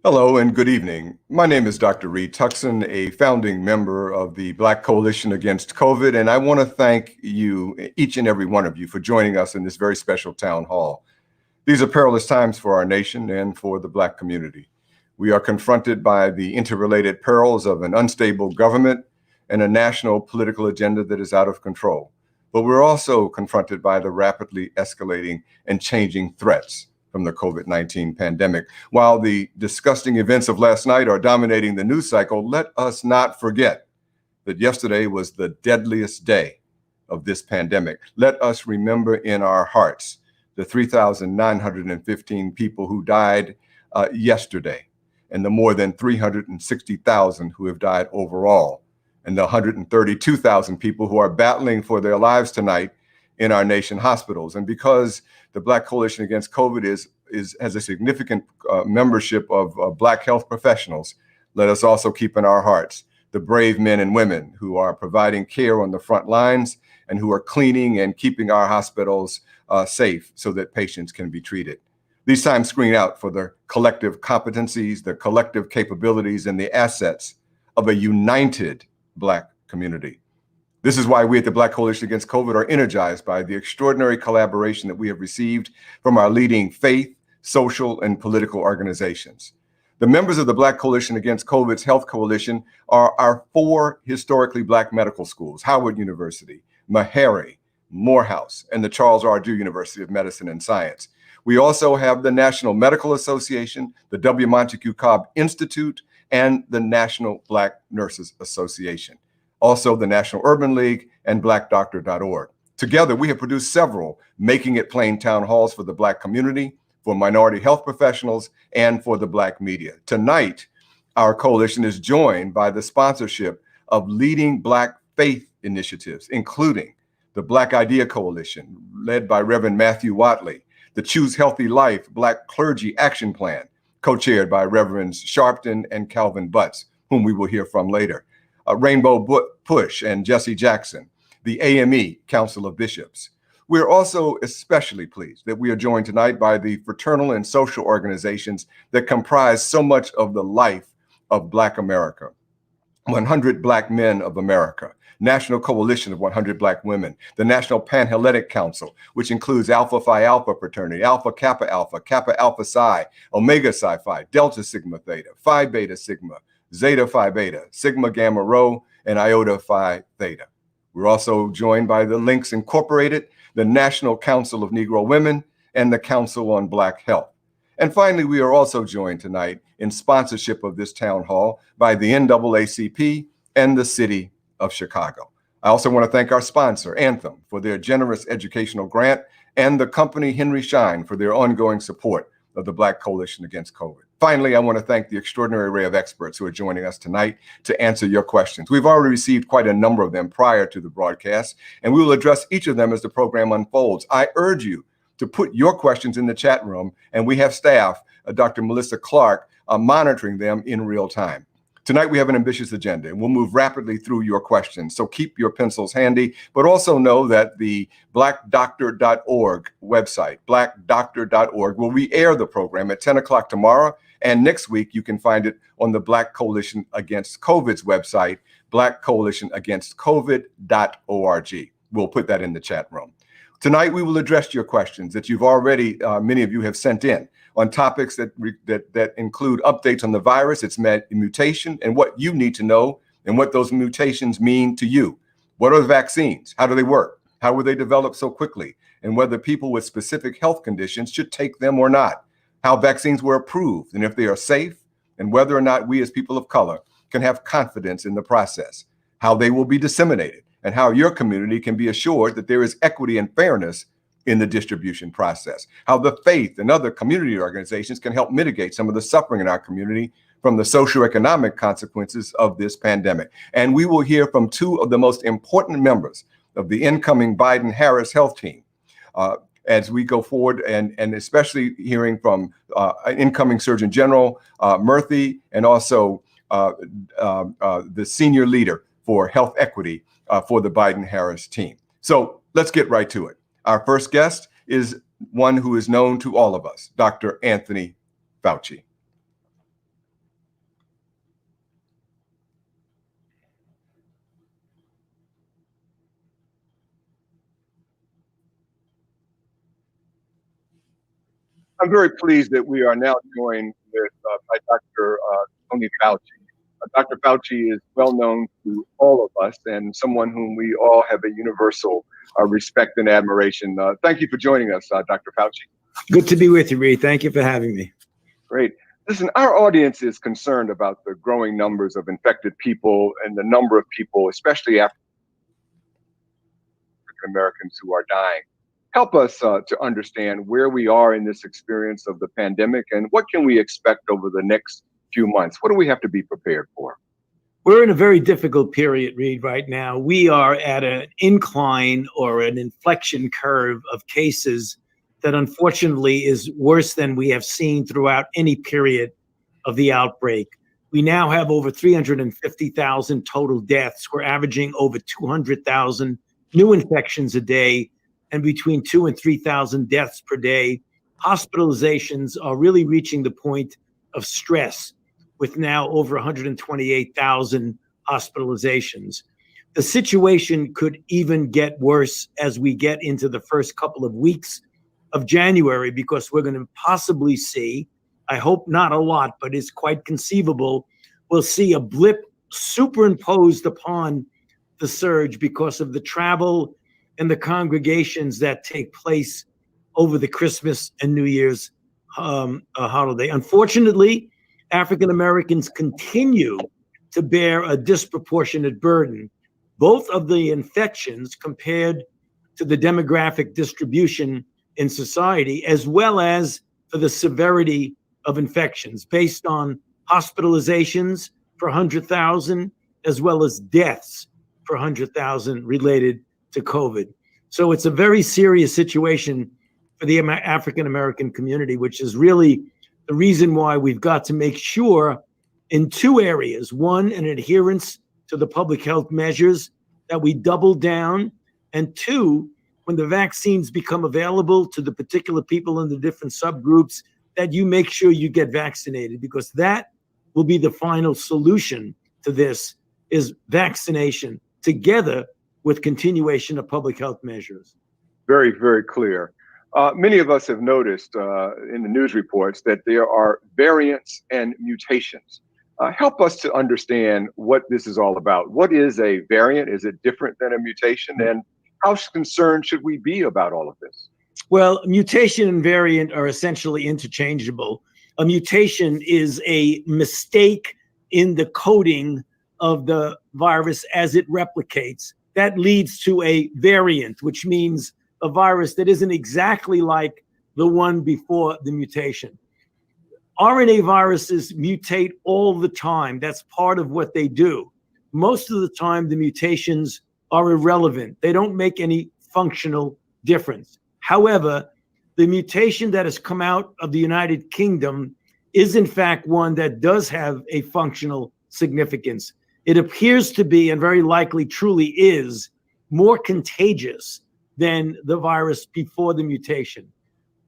Hello and good evening. My name is Dr. Reed Tuckson, a founding member of the Black Coalition Against COVID, and I want to thank you, each and every one of you, for joining us in this very special town hall. These are perilous times for our nation and for the Black community. We are confronted by the interrelated perils of an unstable government and a national political agenda that is out of control. But we're also confronted by the rapidly escalating and changing threats from the COVID-19 pandemic. While the disgusting events of last night are dominating the news cycle, let us not forget that yesterday was the deadliest day of this pandemic. Let us remember in our hearts the 3,915 people who died yesterday, and the more than 360,000 who have died overall, and the 132,000 people who are battling for their lives tonight in our nation hospitals. And because the Black Coalition Against COVID has a significant membership of Black health professionals, let us also keep in our hearts the brave men and women who are providing care on the front lines and who are cleaning and keeping our hospitals safe so that patients can be treated. These times screen out for the collective competencies, the collective capabilities, and the assets of a united Black community. This is why we at the Black Coalition Against COVID are energized by the extraordinary collaboration that we have received from our leading faith, social, and political organizations. The members of the Black Coalition Against COVID's Health Coalition are our 4 historically Black medical schools: Howard University, Meharry, Morehouse, and the Charles R. Drew University of Medicine and Science. We also have the National Medical Association, the W. Montague Cobb Institute, and the National Black Nurses Association. Also the National Urban League and BlackDoctor.org. Together, we have produced several Making It Plain town halls for the Black community, for minority health professionals, and for the Black media. Tonight, our coalition is joined by the sponsorship of leading Black faith initiatives, including the Black Idea Coalition, led by Reverend Matthew Watley, the Choose Healthy Life Black Clergy Action Plan, co-chaired by Reverends Sharpton and Calvin Butts, whom we will hear from later. Rainbow Push and Jesse Jackson, the AME Council of Bishops. We're also especially pleased that we are joined tonight by the fraternal and social organizations that comprise so much of the life of Black America. 100 Black Men of America, National Coalition of 100 Black Women, the National Panhellenic Council, which includes Alpha Phi Alpha fraternity, Alpha Kappa Alpha Psi, Omega Psi Phi, Delta Sigma Theta, Phi Beta Sigma, Zeta Phi Beta, Sigma Gamma Rho, and Iota Phi Theta. We're also joined by the Links Incorporated, the National Council of Negro Women, and the Council on Black Health. And finally, we are also joined tonight in sponsorship of this town hall by the NAACP and the City of Chicago. I also want to thank our sponsor, Anthem, for their generous educational grant, and the company Henry Schein for their ongoing support of the Black Coalition Against COVID. Finally, I want to thank the extraordinary array of experts who are joining us tonight to answer your questions. We've already received quite a number of them prior to the broadcast, and we will address each of them as the program unfolds. I urge you to put your questions in the chat room, and we have staff, Dr. Melissa Clark, monitoring them in real time. Tonight, we have an ambitious agenda, and we'll move rapidly through your questions. So keep your pencils handy, but also know that the BlackDoctor.org website, BlackDoctor.org, will re-air the program at 10 o'clock tomorrow. And next week, you can find it on the Black Coalition Against COVID's website, BlackCoalitionAgainstCovid.org. We'll put that in the chat room. Tonight, we will address your questions that you've already, many of you have sent in, on topics that include updates on the virus, its mutation, and what you need to know, and what those mutations mean to you. What are the vaccines? How do they work? How were they developed so quickly? And whether people with specific health conditions should take them or not. How vaccines were approved, and if they are safe, and whether or not we as people of color can have confidence in the process. How they will be disseminated, and how your community can be assured that there is equity and fairness in the distribution process. How the faith and other community organizations can help mitigate some of the suffering in our community from the socioeconomic consequences of this pandemic. And we will hear from 2 of the most important members of the incoming Biden-Harris health team as we go forward, and especially hearing from incoming Surgeon General Murthy, and also the senior leader for health equity for the Biden-Harris team. So let's get right to it. Our first guest is one who is known to all of us, Dr. Anthony Fauci. I'm very pleased that we are now joined with by Dr. Tony Fauci. Dr. Fauci is well known to all of us and someone whom we all have a universal respect and admiration. Thank you for joining us, Dr. Fauci. Good to be with you, Reed. Thank you for having me. Great. Listen, our audience is concerned about the growing numbers of infected people and the number of people, especially African Americans, who are dying. Help us to understand where we are in this experience of the pandemic and what can we expect over the next few months? What do we have to be prepared for? We're in a very difficult period, Reed, right now. We are at an incline or an inflection curve of cases that unfortunately is worse than we have seen throughout any period of the outbreak. We now have over 350,000 total deaths. We're averaging over 200,000 new infections a day and between 2,000 and 3,000 deaths per day. Hospitalizations are really reaching the point of stress, with now over 128,000 hospitalizations. The situation could even get worse as we get into the first couple of weeks of January, because we're going to possibly see, I hope not a lot, but it's quite conceivable, we'll see a blip superimposed upon the surge because of the travel and the congregations that take place over the Christmas and New Year's holiday. Unfortunately, African Americans continue to bear a disproportionate burden, both of the infections compared to the demographic distribution in society, as well as for the severity of infections based on hospitalizations per 100,000, as well as deaths per 100,000 related to COVID. So it's a very serious situation for the African American community, which is really the reason why we've got to make sure in two areas. One, an adherence to the public health measures, that we double down. And two, when the vaccines become available to the particular people in the different subgroups, that you make sure you get vaccinated, because that will be the final solution to this, is vaccination together with continuation of public health measures. Very, very clear. Many of us have noticed in the news reports that there are variants and mutations. Help us to understand what this is all about. What is a variant? Is it different than a mutation? And how concerned should we be about all of this? Well, mutation and variant are essentially interchangeable. A mutation is a mistake in the coding of the virus as it replicates. That leads to a variant, which means a virus that isn't exactly like the one before the mutation. RNA viruses mutate all the time. That's part of what they do. Most of the time, the mutations are irrelevant. They don't make any functional difference. However, the mutation that has come out of the United Kingdom is in fact one that does have a functional significance. It appears to be, and very likely truly is, more contagious than the virus before the mutation.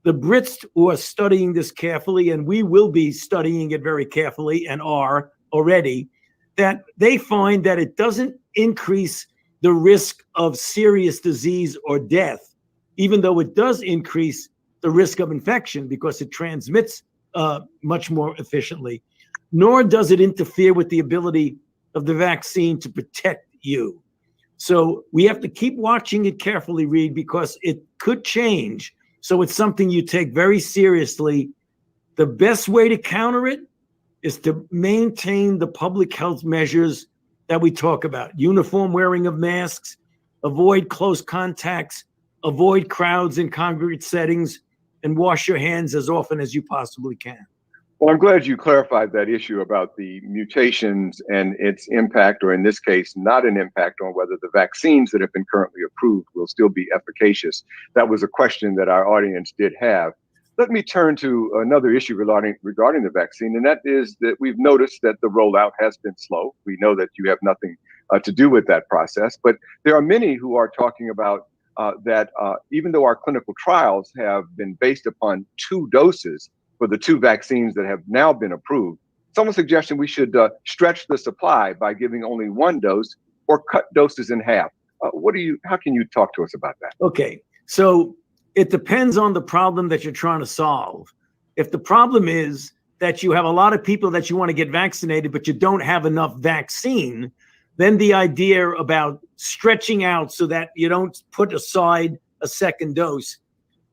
The Brits who are studying this carefully, and we will be studying it very carefully and are already, that they find that it doesn't increase the risk of serious disease or death, even though it does increase the risk of infection because it transmits much more efficiently, nor does it interfere with the ability of the vaccine to protect you. So we have to keep watching it carefully, Reed, because it could change. So it's something you take very seriously. The best way to counter it is to maintain the public health measures that we talk about. Uniform wearing of masks, avoid close contacts, avoid crowds in congregate settings, and wash your hands as often as you possibly can. Well, I'm glad you clarified that issue about the mutations and its impact, or in this case, not an impact on whether the vaccines that have been currently approved will still be efficacious. That was a question that our audience did have. Let me turn to another issue regarding the vaccine, and that is that we've noticed that the rollout has been slow. We know that you have nothing to do with that process, but there are many who are talking about that even though our clinical trials have been based upon 2 doses, for the 2 vaccines that have now been approved, someone's suggesting we should stretch the supply by giving only 1 dose or cut doses in half. How can you talk to us about that? Okay, so it depends on the problem that you're trying to solve. If the problem is that you have a lot of people that you want to get vaccinated, but you don't have enough vaccine, then the idea about stretching out so that you don't put aside a second dose,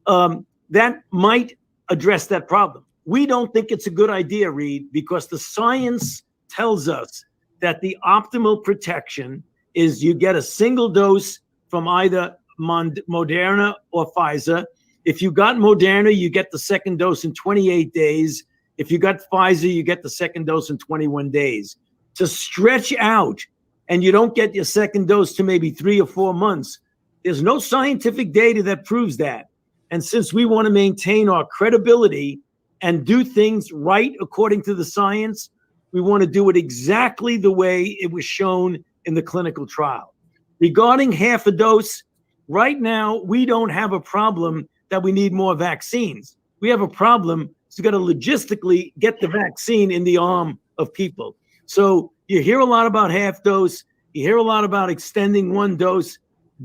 that might address that problem. We don't think it's a good idea, Reed, because the science tells us that the optimal protection is you get a single dose from either Moderna or Pfizer. If you got Moderna, you get the second dose in 28 days. If you got Pfizer, you get the second dose in 21 days. To stretch out and you don't get your second dose to maybe 3 or 4 months, there's no scientific data that proves that. And since we want to maintain our credibility and do things right according to the science, we want to do it exactly the way it was shown in the clinical trial. Regarding half a dose, right now, we don't have a problem that we need more vaccines. We have a problem, so you got to logistically get the vaccine in the arm of people. So you hear a lot about half dose. You hear a lot about extending one dose.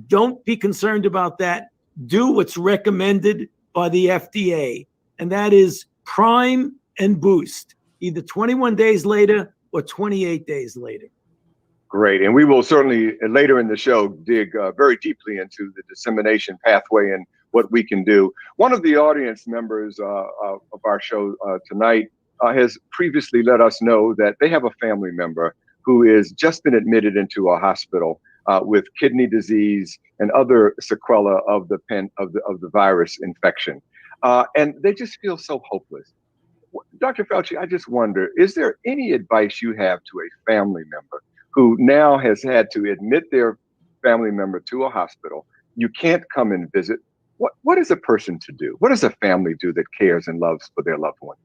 Don't be concerned about that. Do what's recommended by the FDA, and that is prime and boost, either 21 days later or 28 days later. Great. And we will certainly later in the show dig very deeply into the dissemination pathway and what we can do. One of the audience members of our show tonight has previously let us know that they have a family member who has just been admitted into a hospital with kidney disease and other sequelae of the virus infection. And they just feel so hopeless. Dr. Fauci, I just wonder, is there any advice you have to a family member who now has had to admit their family member to a hospital? You can't come and visit. What is a person to do? What does a family do that cares and loves for their loved one?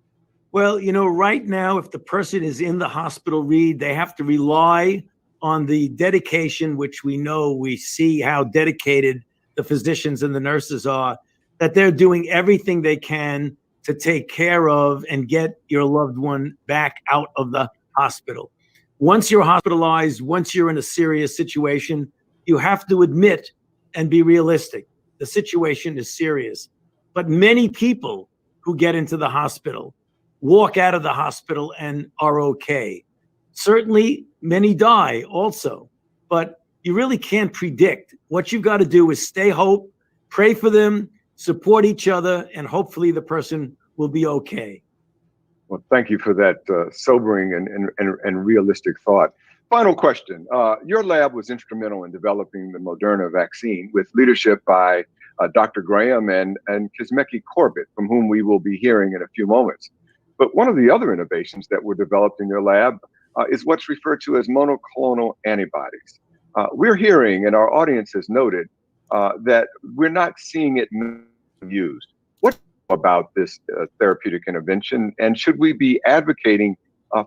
Well, right now, if the person is in the hospital, Reed, they have to rely on the dedication, which we see how dedicated the physicians and the nurses are, that they're doing everything they can to take care of and get your loved one back out of the hospital. Once you're hospitalized, once you're in a serious situation, you have to admit and be realistic. The situation is serious. But many people who get into the hospital walk out of the hospital and are okay. Certainly, many die also, but you really can't predict. What you've got to do is stay hope, pray for them, support each other, and hopefully the person will be okay. Well, thank you for that sobering and realistic thought. Final question. Your lab was instrumental in developing the Moderna vaccine with leadership by Dr. Graham and Kizzmeiki Corbett, from whom we will be hearing in a few moments. But one of the other innovations that were developed in your lab is what's referred to as monoclonal antibodies. We're hearing, and our audience has noted, that we're not seeing it used. What about this therapeutic intervention, and should we be advocating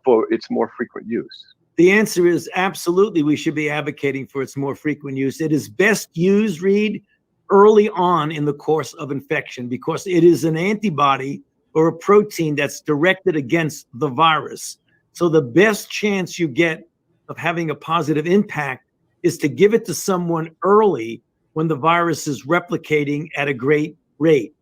for its more frequent use? The answer is absolutely we should be advocating for its more frequent use. It is best used, Reed, early on in the course of infection because it is an antibody or a protein that's directed against the virus. So the best chance you get of having a positive impact is to give it to someone early when the virus is replicating at a great rate.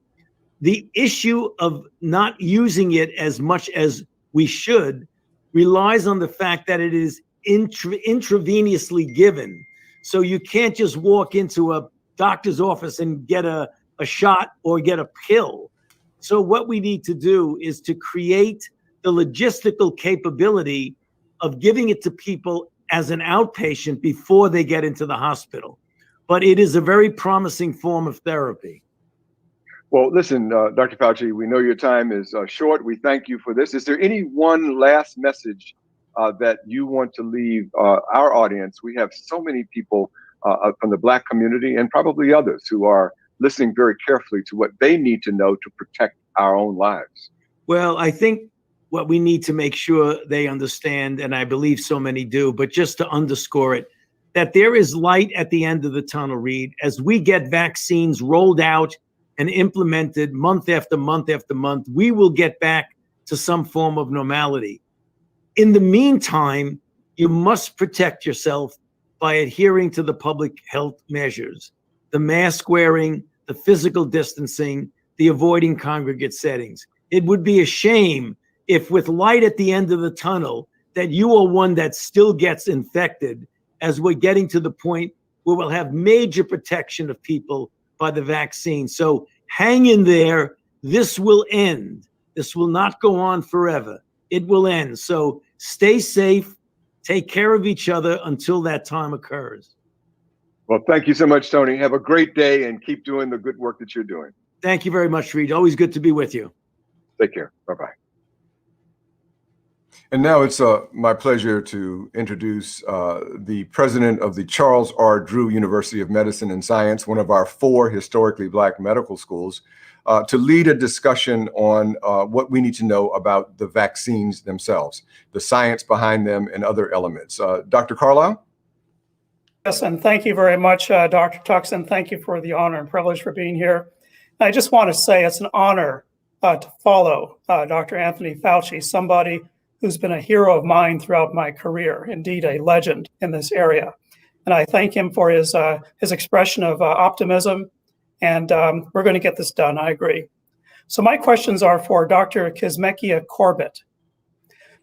The issue of not using it as much as we should relies on the fact that it is intravenously given. So you can't just walk into a doctor's office and get a shot or get a pill. So what we need to do is to create the logistical capability of giving it to people as an outpatient before they get into the hospital. But it is a very promising form of therapy. Well, listen, Dr. Fauci, we know your time is short. We thank you for this. Is there any one last message that you want to leave our audience? We have so many people from the Black community and probably others who are listening very carefully to what they need to know to protect our own lives. Well, I think what we need to make sure they understand, and I believe so many do, but just to underscore it, that there is light at the end of the tunnel, Reed, as we get vaccines rolled out and implemented month after month after month, we will get back to some form of normality. In the meantime, you must protect yourself by adhering to the public health measures, the mask wearing, the physical distancing, the avoiding congregate settings. It would be a shame if with light at the end of the tunnel that you are one that still gets infected, as we're getting to the point where we'll have major protection of people by the vaccine. So hang in there. This will end. This will not go on forever. It will end. So stay safe. Take care of each other until that time occurs. Well, thank you so much, Tony. Have a great day and keep doing the good work that you're doing. Thank you very much, Reed. Always good to be with you. Take care. Bye-bye. And now it's my pleasure to introduce the president of the Charles R. Drew University of Medicine and Science, one of our 4 historically Black medical schools, to lead a discussion on what we need to know about the vaccines themselves, the science behind them, and other elements. Dr. Carlisle? Yes, and thank you very much, Dr. Tuckson. Thank you for the honor and privilege for being here. I just want to say it's an honor to follow Dr. Anthony Fauci, somebody who's been a hero of mine throughout my career, indeed a legend in this area. And I thank him for his expression of optimism, and we're going to get this done, I agree. So my questions are for Dr. Kizzmekia Corbett,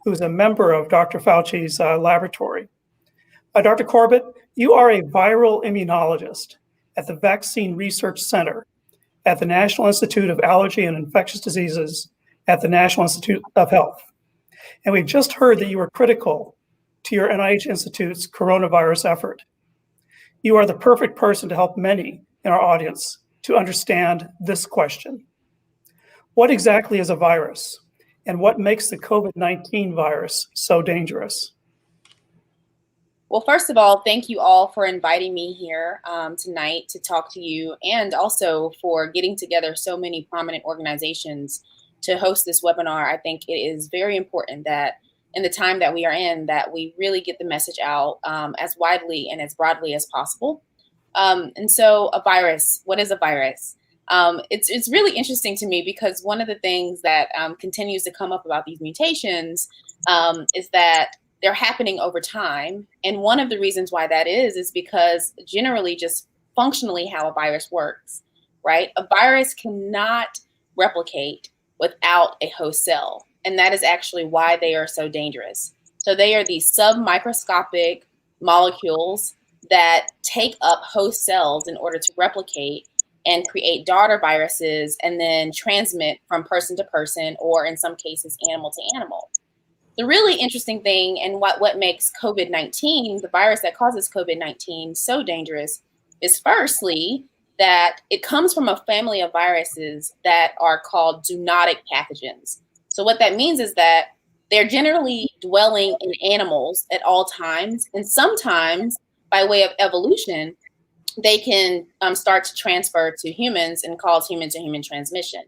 who's a member of Dr. Fauci's laboratory. Dr. Corbett, you are a viral immunologist at the Vaccine Research Center at the National Institute of Allergy and Infectious Diseases at the National Institute of Health. And we've just heard that you were critical to your NIH Institute's coronavirus effort. You are the perfect person to help many in our audience to understand this question. What exactly is a virus, and what makes the COVID-19 virus so dangerous? Well, first of all, thank you all for inviting me here tonight to talk to you, and also for getting together so many prominent organizations to host this webinar. I think it is very important that in the time that we are in, that we really get the message out as widely and as broadly as possible. And so a virus, what is a virus? It's really interesting to me because one of the things that continues to come up about these mutations is that they're happening over time. And one of the reasons why that is because generally just functionally how a virus works, right? A virus cannot replicate without a host cell. And that is actually why they are so dangerous. So they are these submicroscopic molecules that take up host cells in order to replicate and create daughter viruses and then transmit from person to person, or in some cases, animal to animal. The really interesting thing and what makes COVID-19, the virus that causes COVID-19, so dangerous is firstly that it comes from a family of viruses that are called zoonotic pathogens. So what that means is that they're generally dwelling in animals at all times, and sometimes by way of evolution, they can start to transfer to humans and cause human-to-human transmission.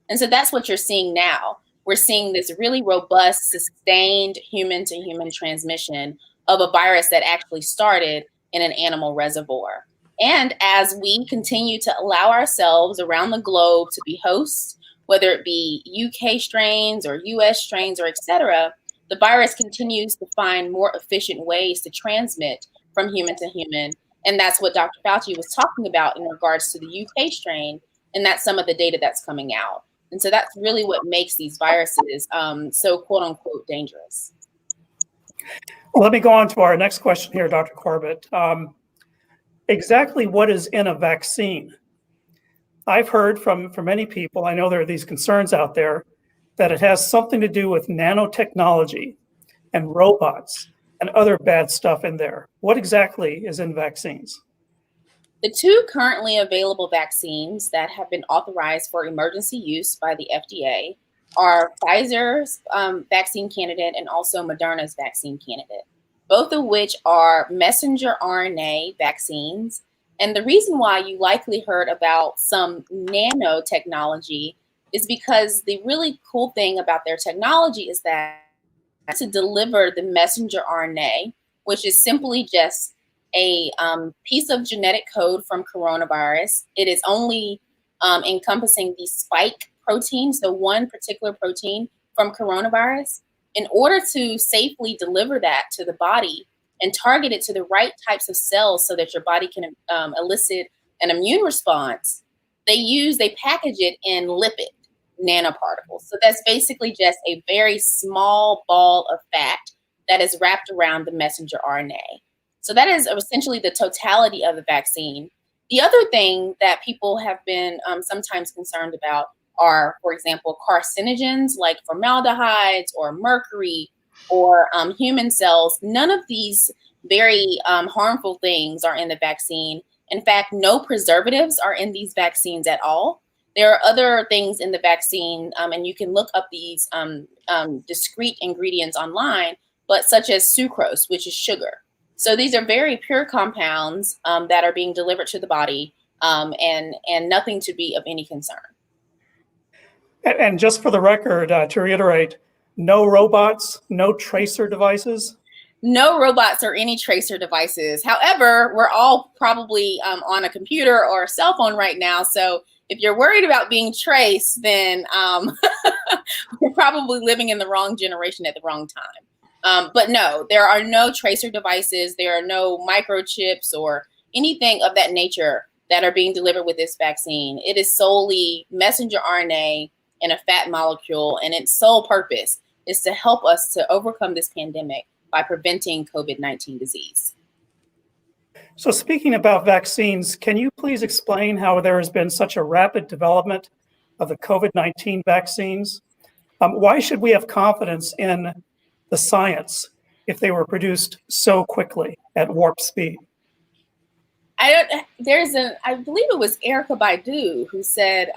And so that's what you're seeing now. We're seeing this really robust, sustained human-to-human transmission of a virus that actually started in an animal reservoir. And as we continue to allow ourselves around the globe to be hosts, whether it be UK strains or US strains or et cetera, the virus continues to find more efficient ways to transmit from human to human. And that's what Dr. Fauci was talking about in regards to the UK strain. And that's some of the data that's coming out. And so that's really what makes these viruses so quote unquote dangerous. Well, let me go on to our next question here, Dr. Corbett. Exactly what is in a vaccine? I've heard from many people, I know there are these concerns out there, that it has something to do with nanotechnology and robots and other bad stuff in there. What exactly is in vaccines? The 2 currently available vaccines that have been authorized for emergency use by the FDA are Pfizer's vaccine candidate and also Moderna's vaccine candidate, both of which are messenger RNA vaccines. And the reason why you likely heard about some nanotechnology is because the really cool thing about their technology is that to deliver the messenger RNA, which is simply just a piece of genetic code from coronavirus. It is only encompassing the spike protein, so one particular protein from coronavirus. In order to safely deliver that to the body and target it to the right types of cells so that your body can elicit an immune response, they package it in lipid, nanoparticles. So that's basically just a very small ball of fat that is wrapped around the messenger RNA. So that is essentially the totality of the vaccine. The other thing that people have been sometimes concerned about are, for example, carcinogens like formaldehydes or mercury or human cells. None of these very harmful things are in the vaccine. In fact, no preservatives are in these vaccines at all. There are other things in the vaccine, and you can look up these discrete ingredients online, but such as sucrose, which is sugar. So these are very pure compounds that are being delivered to the body, and nothing to be of any concern. And just for the record, to reiterate, no robots, no tracer devices? No robots or any tracer devices. However, we're all probably on a computer or a cell phone right now. So if you're worried about being traced, then we're probably living in the wrong generation at the wrong time. But no, there are no tracer devices. There are no microchips or anything of that nature that are being delivered with this vaccine. It is solely messenger RNA in a fat molecule, and its sole purpose is to help us to overcome this pandemic by preventing COVID-19 disease. So speaking about vaccines, can you please explain how there has been such a rapid development of the COVID-19 vaccines? Why should we have confidence in the science if they were produced so quickly at warp speed? I believe it was Erica Baidu who said,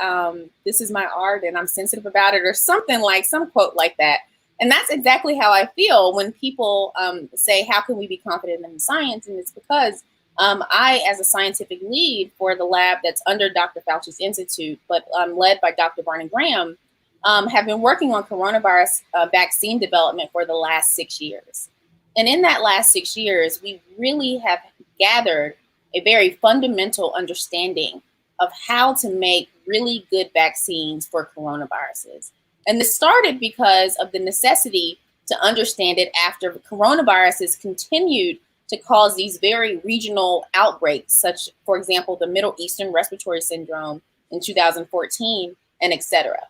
this is my art and I'm sensitive about it, or something like, some quote like that. And that's exactly how I feel when people say, how can we be confident in the science? And it's because I, as a scientific lead for the lab that's under Dr. Fauci's institute, but led by Dr. Barney Graham, have been working on coronavirus vaccine development for the last 6 years. And in that last 6 years, we really have gathered a very fundamental understanding of how to make really good vaccines for coronaviruses. And this started because of the necessity to understand it after coronaviruses continued to cause these very regional outbreaks, such, for example, the Middle Eastern Respiratory Syndrome in 2014, and et cetera.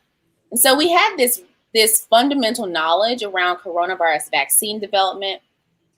And so we had this fundamental knowledge around coronavirus vaccine development,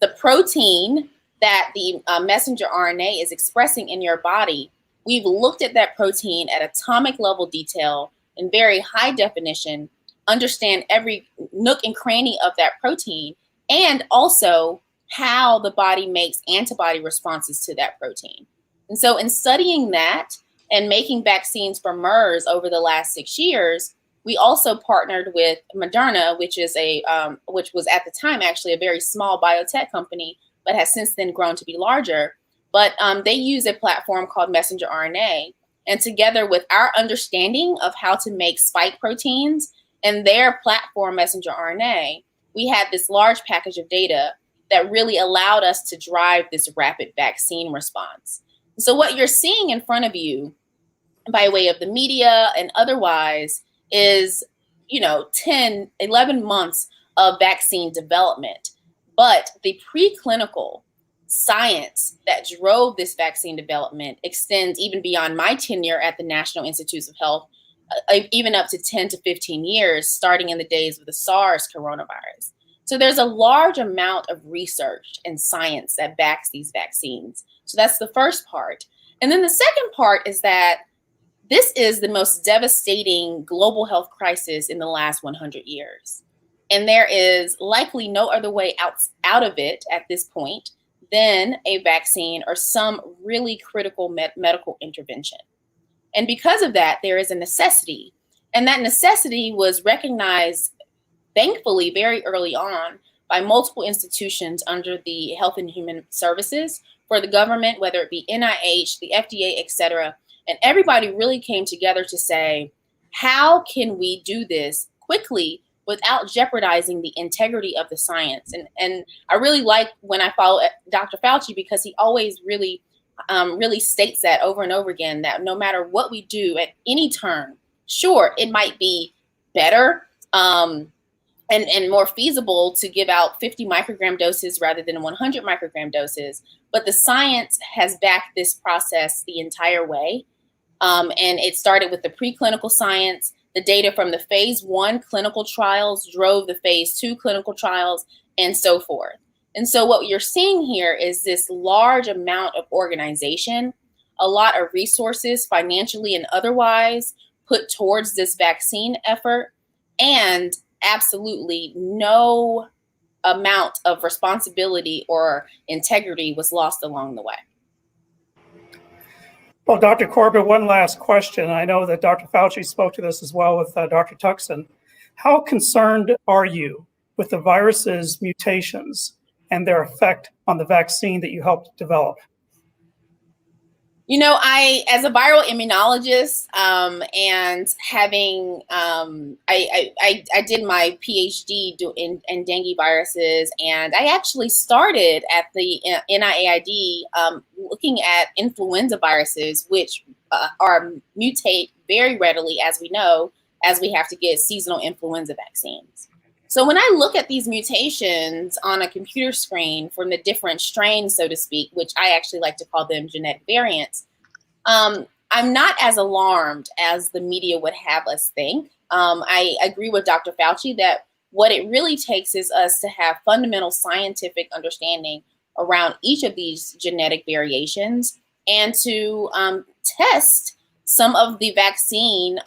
the protein that the messenger RNA is expressing in your body. We've looked at that protein at atomic level detail in very high definition, understand every nook and cranny of that protein, and also how the body makes antibody responses to that protein. And so in studying that and making vaccines for MERS over the last 6 years, we also partnered with Moderna, which was at the time actually a very small biotech company, but has since then grown to be larger. But they use a platform called messenger RNA. And together with our understanding of how to make spike proteins and their platform messenger RNA, we had this large package of data that really allowed us to drive this rapid vaccine response. So what you're seeing in front of you by way of the media and otherwise is, 10, 11 months of vaccine development. But the preclinical science that drove this vaccine development extends even beyond my tenure at the National Institutes of Health, even up to 10 to 15 years, starting in the days of the SARS coronavirus. So there's a large amount of research and science that backs these vaccines. So that's the first part. And then the second part is that this is the most devastating global health crisis in the last 100 years. And there is likely no other way out of it at this point than a vaccine or some really critical medical intervention. And because of that, there is a necessity. And that necessity was recognized, thankfully, very early on by multiple institutions under the Health and Human Services for the government, whether it be NIH, the FDA, et cetera. And everybody really came together to say, how can we do this quickly without jeopardizing the integrity of the science? And I really like when I follow Dr. Fauci, because he always really states that over and over again, that no matter what we do at any turn, sure, it might be better and more feasible to give out 50 microgram doses rather than 100 microgram doses. But the science has backed this process the entire way. And it started with the preclinical science The data from the phase 1 clinical trials drove the phase 2 clinical trials, and so forth. And so what you're seeing here is this large amount of organization, a lot of resources, financially and otherwise, put towards this vaccine effort, and absolutely no amount of responsibility or integrity was lost along the way. Well, Dr. Corbett, one last question. I know that Dr. Fauci spoke to this as well with Dr. Tuckson. How concerned are you with the virus's mutations and their effect on the vaccine that you helped develop? You know, as a viral immunologist, and having, I did my PhD in dengue viruses, and I actually started at the NIAID looking at influenza viruses, which are mutate very readily, as we know, as we have to get seasonal influenza vaccines. So when I look at these mutations on a computer screen from the different strains, so to speak, which I actually like to call them genetic variants, I'm not as alarmed as the media would have us think. I agree with Dr. Fauci that what it really takes is us to have fundamental scientific understanding around each of these genetic variations and to test some of the vaccine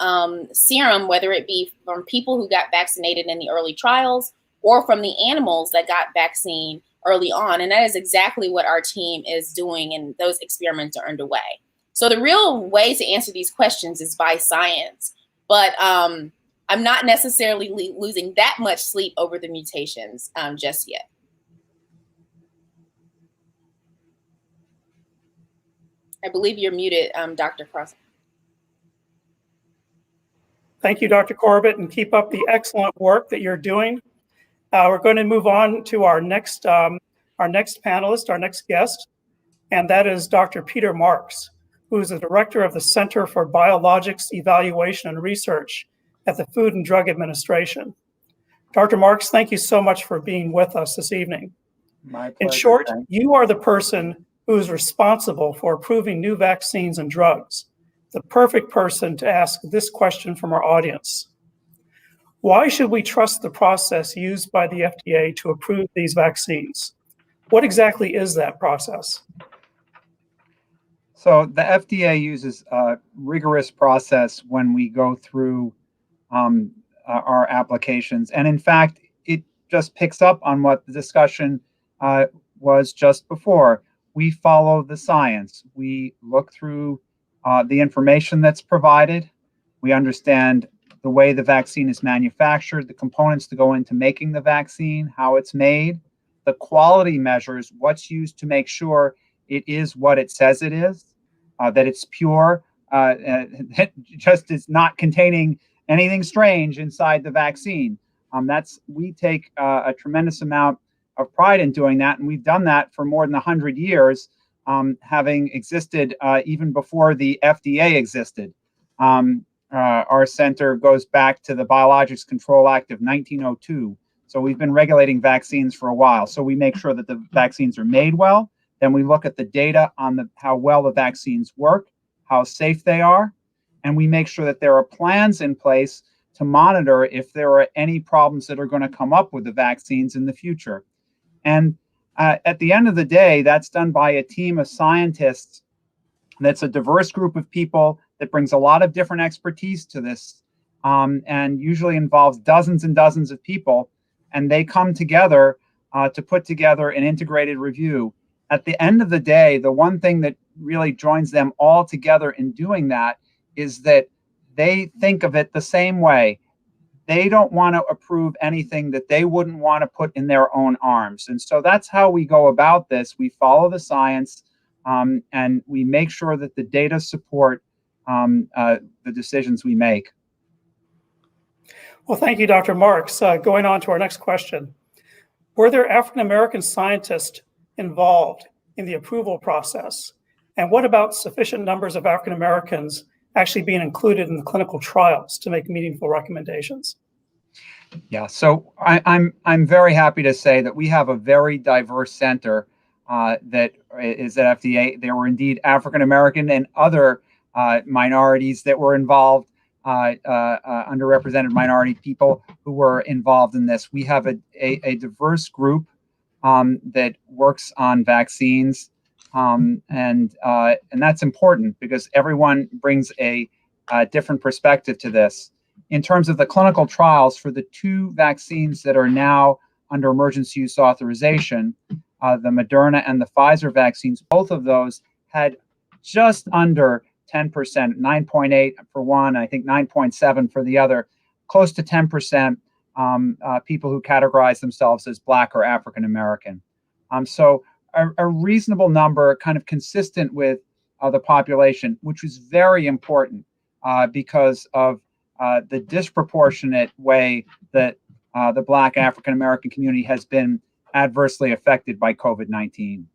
serum, whether it be from people who got vaccinated in the early trials or from the animals that got vaccine early on. And that is exactly what our team is doing, and those experiments are underway. So the real way to answer these questions is by science, but I'm not necessarily losing that much sleep over the mutations just yet. I believe you're muted, Dr. Cross. Thank you, Dr. Corbett, and keep up the excellent work that you're doing. We're going to move on to our next panelist, our next guest, and that is Dr. Peter Marks, who is the director of the Center for Biologics Evaluation and Research at the Food and Drug Administration. Dr. Marks, thank you so much for being with us this evening. My pleasure. In short, you are the person who is responsible for approving new vaccines and drugs, the perfect person to ask this question from our audience. Why should we trust the process used by the FDA to approve these vaccines? What exactly is that process? So the FDA uses a rigorous process when we go through our applications. And in fact, it just picks up on what the discussion was just before. We follow the science. We look through the information that's provided. We understand the way the vaccine is manufactured, the components that go into making the vaccine, how it's made, the quality measures, what's used to make sure it is what it says it is, that it's pure, that just is not containing anything strange inside the vaccine. We take a tremendous amount of pride in doing that, and we've done that for more than 100 years, having existed even before the FDA existed. Our center goes back to the Biologics Control Act of 1902. So we've been regulating vaccines for a while. So we make sure that the vaccines are made well. Then we look at the data on how well the vaccines work, how safe they are, and we make sure that there are plans in place to monitor if there are any problems that are going to come up with the vaccines in the future. And at the end of the day, that's done by a team of scientists that's a diverse group of people that brings a lot of different expertise to this, and usually involves dozens and dozens of people, and they come together to put together an integrated review. At the end of the day, the one thing that really joins them all together in doing that is that they think of it the same way. They don't want to approve anything that they wouldn't want to put in their own arms. And so that's how we go about this. We follow the science, and we make sure that the data support the decisions we make. Well, thank you, Dr. Marks. Going on to our next question. Were there African-American scientists involved in the approval process? And what about sufficient numbers of African-Americans actually being included in the clinical trials to make meaningful recommendations? Yeah, so I'm very happy to say that we have a very diverse center that is at FDA. There were indeed African-American and other minorities that were involved underrepresented minority people who were involved in this. We have a diverse group that works on vaccines, and that's important because everyone brings a different perspective to this. In terms of the clinical trials for the 2 vaccines that are now under emergency use authorization, the Moderna and the Pfizer vaccines, both of those had just under 10%, 9.8 for one, I think 9.7 for the other, close to 10% people who categorize themselves as Black or African American. So a reasonable number, kind of consistent with the population, which was very important because of the disproportionate way that the Black African American community has been adversely affected by COVID-19.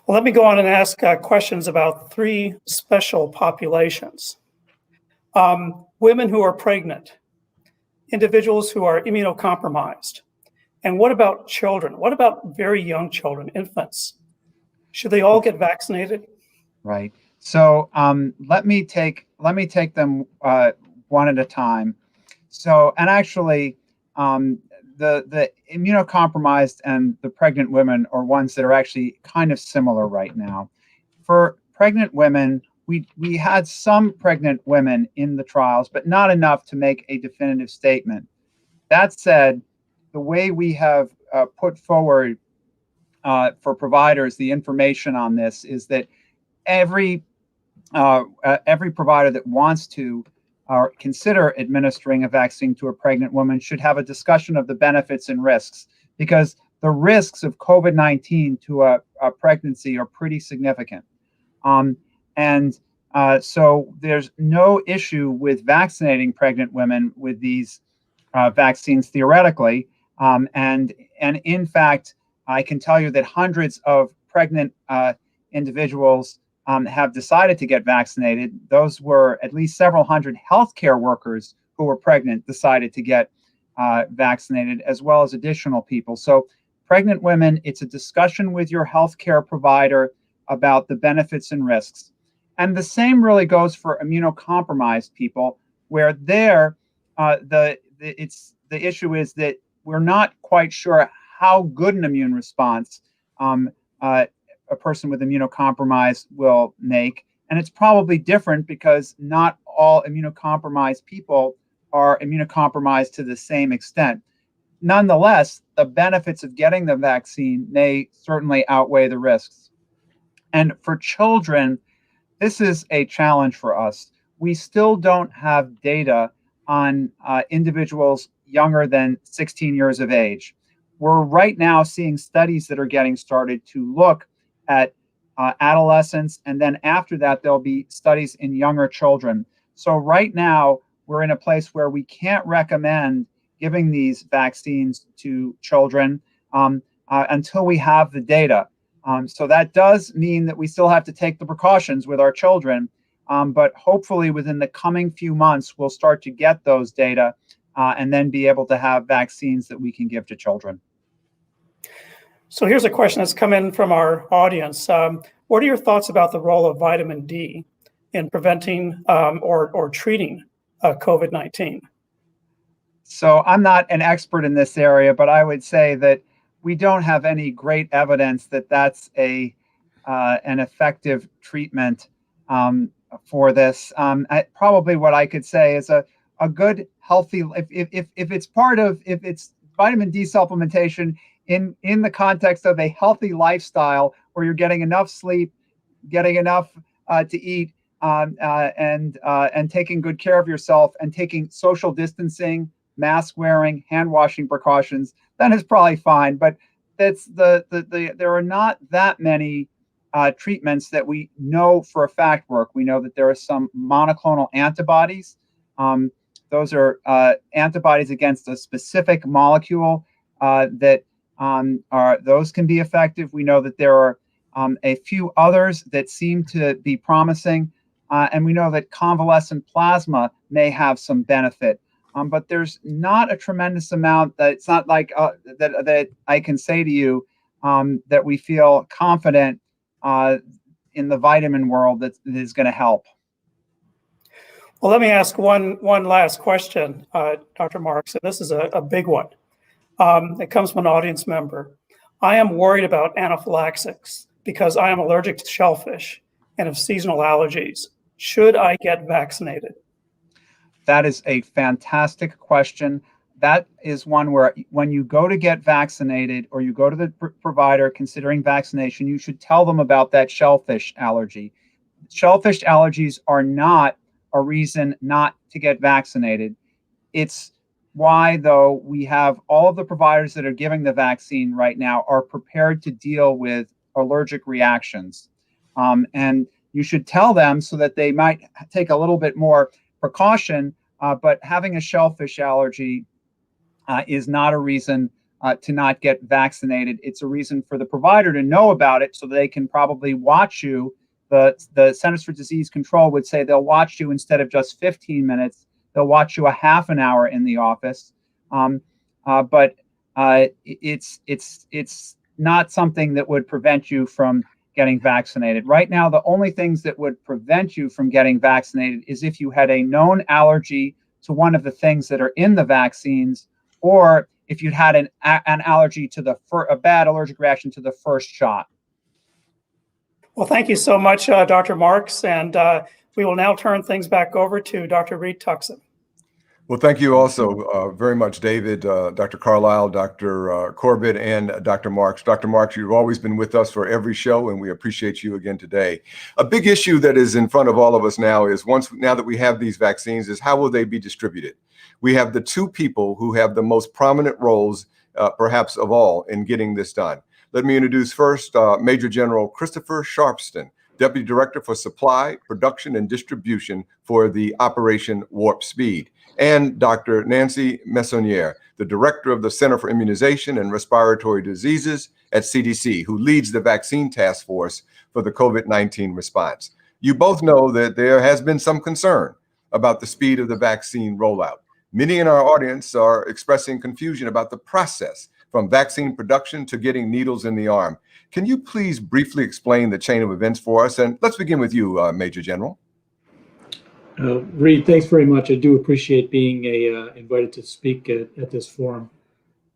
Well, let me go on and ask questions about 3 special populations. Women who are pregnant, individuals who are immunocompromised, and what about children? What about very young children, infants? Should they all get vaccinated? Right. So let me take them one at a time. So, and actually, the immunocompromised and the pregnant women are ones that are actually kind of similar right now. For pregnant women, we had some pregnant women in the trials, but not enough to make a definitive statement. That said, the way we have put forward for providers the information on this is that every provider that wants to consider administering a vaccine to a pregnant woman should have a discussion of the benefits and risks, because the risks of COVID-19 to a pregnancy are pretty significant. So there's no issue with vaccinating pregnant women with these vaccines theoretically. And in fact, I can tell you that hundreds of pregnant individuals have decided to get vaccinated. Those were at least several hundred healthcare workers who were pregnant decided to get vaccinated, as well as additional people. So pregnant women, it's a discussion with your healthcare provider about the benefits and risks. And the same really goes for immunocompromised people, where the issue is that we're not quite sure how good an immune response a person with immunocompromise will make. And it's probably different because not all immunocompromised people are immunocompromised to the same extent. Nonetheless, the benefits of getting the vaccine may certainly outweigh the risks. And for children, this is a challenge for us. We still don't have data on individuals younger than 16 years of age. We're right now seeing studies that are getting started to look at adolescents, and then after that, there'll be studies in younger children. So right now, we're in a place where we can't recommend giving these vaccines to children until we have the data. So that does mean that we still have to take the precautions with our children, but hopefully within the coming few months, we'll start to get those data and then be able to have vaccines that we can give to children. So here's a question that's come in from our audience. What are your thoughts about the role of vitamin D in preventing or treating COVID-19? So I'm not an expert in this area, but I would say that we don't have any great evidence that that's an effective treatment for this. Probably what I could say is a good, healthy, if it's vitamin D supplementation in the context of a healthy lifestyle where you're getting enough sleep, getting enough to eat, and taking good care of yourself, and taking social distancing, mask wearing, hand washing precautions, then it's probably fine. But there are not that many treatments that we know for a fact work. We know that there are some monoclonal antibodies. Those are antibodies against a specific molecule those can be effective. We know that there are a few others that seem to be promising, and we know that convalescent plasma may have some benefit. But there's not a tremendous amount that it's not like that I can say to you that we feel confident in the vitamin world that is going to help. Well, let me ask one last question, Dr. Marks, and this is a big one. It comes from an audience member. I am worried about anaphylaxis because I am allergic to shellfish and have seasonal allergies. Should I get vaccinated? That is a fantastic question. That is one where when you go to get vaccinated or you go to the provider considering vaccination, you should tell them about that shellfish allergy. Shellfish allergies are not a reason not to get vaccinated. It's why, though, we have all of the providers that are giving the vaccine right now are prepared to deal with allergic reactions. And you should tell them so that they might take a little bit more precaution, but having a shellfish allergy is not a reason to not get vaccinated. It's a reason for the provider to know about it so that they can probably watch you. The Centers for Disease Control would say they'll watch you instead of just 15 minutes. They'll watch you a half an hour in the office. But it's not something that would prevent you from getting vaccinated. Right now, the only things that would prevent you from getting vaccinated is if you had a known allergy to one of the things that are in the vaccines, or if you'd had an allergy to a bad allergic reaction to the first shot. Well, thank you so much, Dr. Marks, and we will now turn things back over to Dr. Reed Tuckson. Well, thank you also very much, David, Dr. Carlisle, Dr. Corbett, and Dr. Marks. Dr. Marks, you've always been with us for every show, and we appreciate you again today. A big issue that is in front of all of us now is now that we have these vaccines is how will they be distributed? We have the two people who have the most prominent roles, perhaps of all, in getting this done. Let me introduce first Major General Christopher Sharpston, Deputy Director for Supply, Production, and Distribution for the Operation Warp Speed, and Dr. Nancy Messonnier, the Director of the Center for Immunization and Respiratory Diseases at CDC, who leads the vaccine task force for the COVID-19 response. You both know that there has been some concern about the speed of the vaccine rollout. Many in our audience are expressing confusion about the process from vaccine production to getting needles in the arm. Can you please briefly explain the chain of events for us? And let's begin with you, Major General. Reed, thanks very much. I do appreciate being invited to speak at this forum.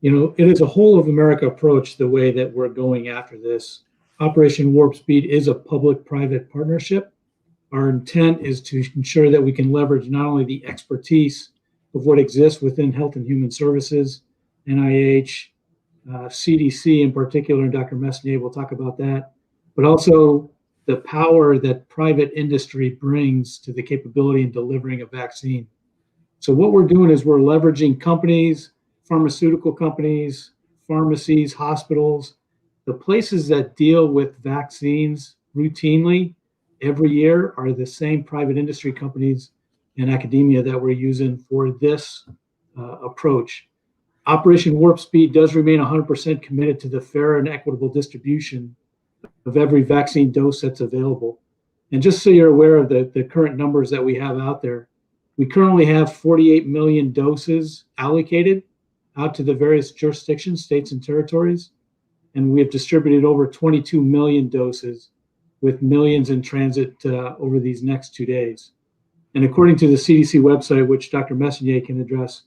You know, it is a whole of America approach the way that we're going after this. Operation Warp Speed is a public-private partnership. Our intent is to ensure that we can leverage not only the expertise of what exists within Health and Human Services, NIH, CDC in particular, and Dr. Messonnier will talk about that, but also the power that private industry brings to the capability in delivering a vaccine. So what we're doing is we're leveraging companies, pharmaceutical companies, pharmacies, hospitals, the places that deal with vaccines routinely every year are the same private industry companies and academia that we're using for this approach. Operation Warp Speed does remain 100% committed to the fair and equitable distribution of every vaccine dose that's available. And just so you're aware of the current numbers that we have out there, we currently have 48 million doses allocated out to the various jurisdictions, states, and territories. And we have distributed over 22 million doses with millions in transit over these next 2 days. And according to the CDC website, which Dr. Messonnier can address,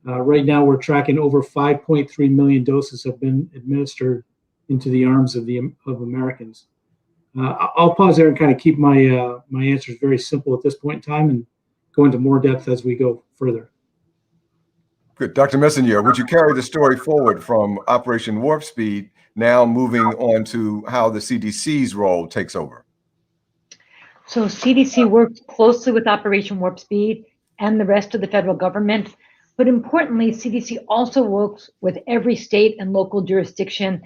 right now we're tracking over 5.3 million doses have been administered into the arms of Americans. I'll pause there and kind of keep my answers very simple at this point in time and go into more depth as we go further. Good. Dr. Messonnier, would you carry the story forward from Operation Warp Speed, now moving on to how the CDC's role takes over? So CDC works closely with Operation Warp Speed and the rest of the federal government. But importantly, CDC also works with every state and local jurisdiction,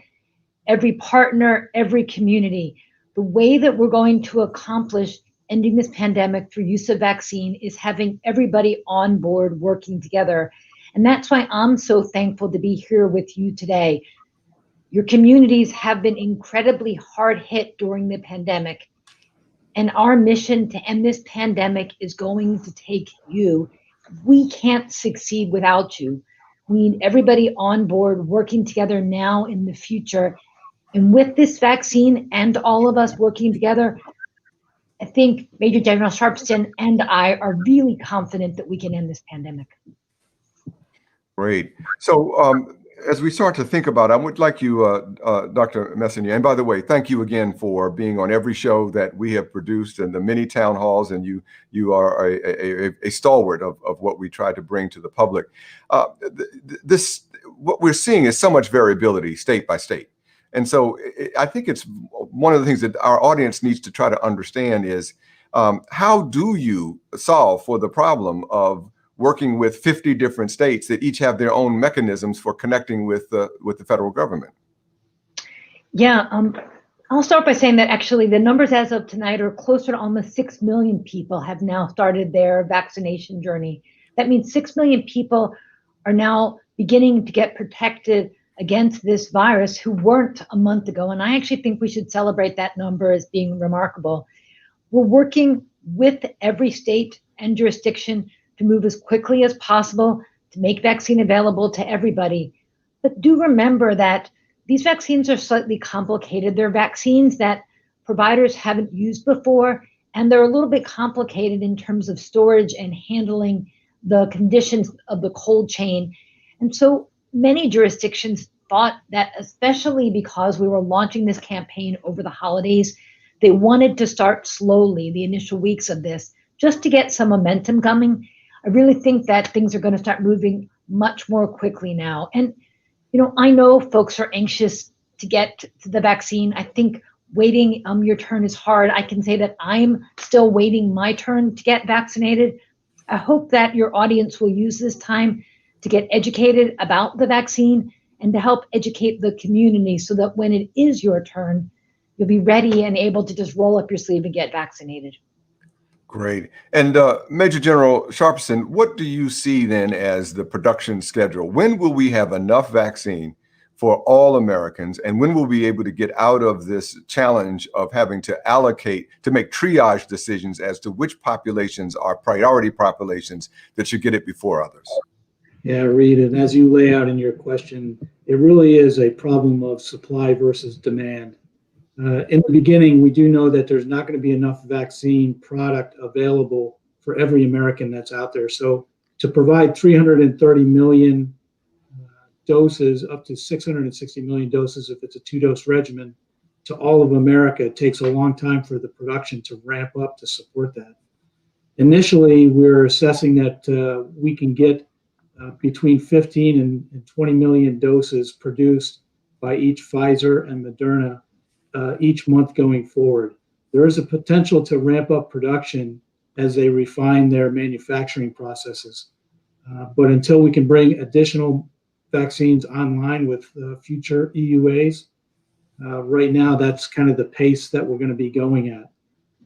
every partner, every community. The way that we're going to accomplish ending this pandemic through use of vaccine is having everybody on board working together. And that's why I'm so thankful to be here with you today. Your communities have been incredibly hard hit during the pandemic. And our mission to end this pandemic is going to take you. We can't succeed without you. We need everybody on board working together now in the future. And with this vaccine and all of us working together, I think Major General Sharpston and I are really confident that we can end this pandemic. Great. So as we start to think about it, I would like you, Dr. Messonnier, and by the way, thank you again for being on every show that we have produced and the many town halls, and you are a stalwart of what we try to bring to the public. What we're seeing is so much variability state by state. And so I think it's one of the things that our audience needs to try to understand is how do you solve for the problem of working with 50 different states that each have their own mechanisms for connecting with the federal government? Yeah, I'll start by saying that actually the numbers as of tonight are closer to almost 6 million people have now started their vaccination journey. That means 6 million people are now beginning to get protected against this virus who weren't a month ago. And I actually think we should celebrate that number as being remarkable. We're working with every state and jurisdiction to move as quickly as possible to make vaccine available to everybody. But do remember that these vaccines are slightly complicated. They're vaccines that providers haven't used before, and they're a little bit complicated in terms of storage and handling the conditions of the cold chain. And so many jurisdictions thought that, especially because we were launching this campaign over the holidays, they wanted to start slowly, the initial weeks of this, just to get some momentum coming. I really think that things are going to start moving much more quickly now. And, I know folks are anxious to get to the vaccine. I think waiting your turn is hard. I can say that I'm still waiting my turn to get vaccinated. I hope that your audience will use this time to get educated about the vaccine and to help educate the community so that when it is your turn, you'll be ready and able to just roll up your sleeve and get vaccinated. Great. And Major General Sharpston, what do you see then as the production schedule? When will we have enough vaccine for all Americans? And when will we be able to get out of this challenge of having to allocate, to make triage decisions as to which populations are priority populations that should get it before others? Yeah, Reed, and as you lay out in your question, it really is a problem of supply versus demand. In the beginning, we do know that there's not going to be enough vaccine product available for every American that's out there. So to provide 330 million doses, up to 660 million doses if it's a 2-dose regimen, to all of America, it takes a long time for the production to ramp up to support that. Initially, we're assessing that we can get between 15 and 20 million doses produced by each Pfizer and Moderna each month going forward. There is a potential to ramp up production as they refine their manufacturing processes. But until we can bring additional vaccines online with future EUAs, right now that's kind of the pace that we're going to be going at.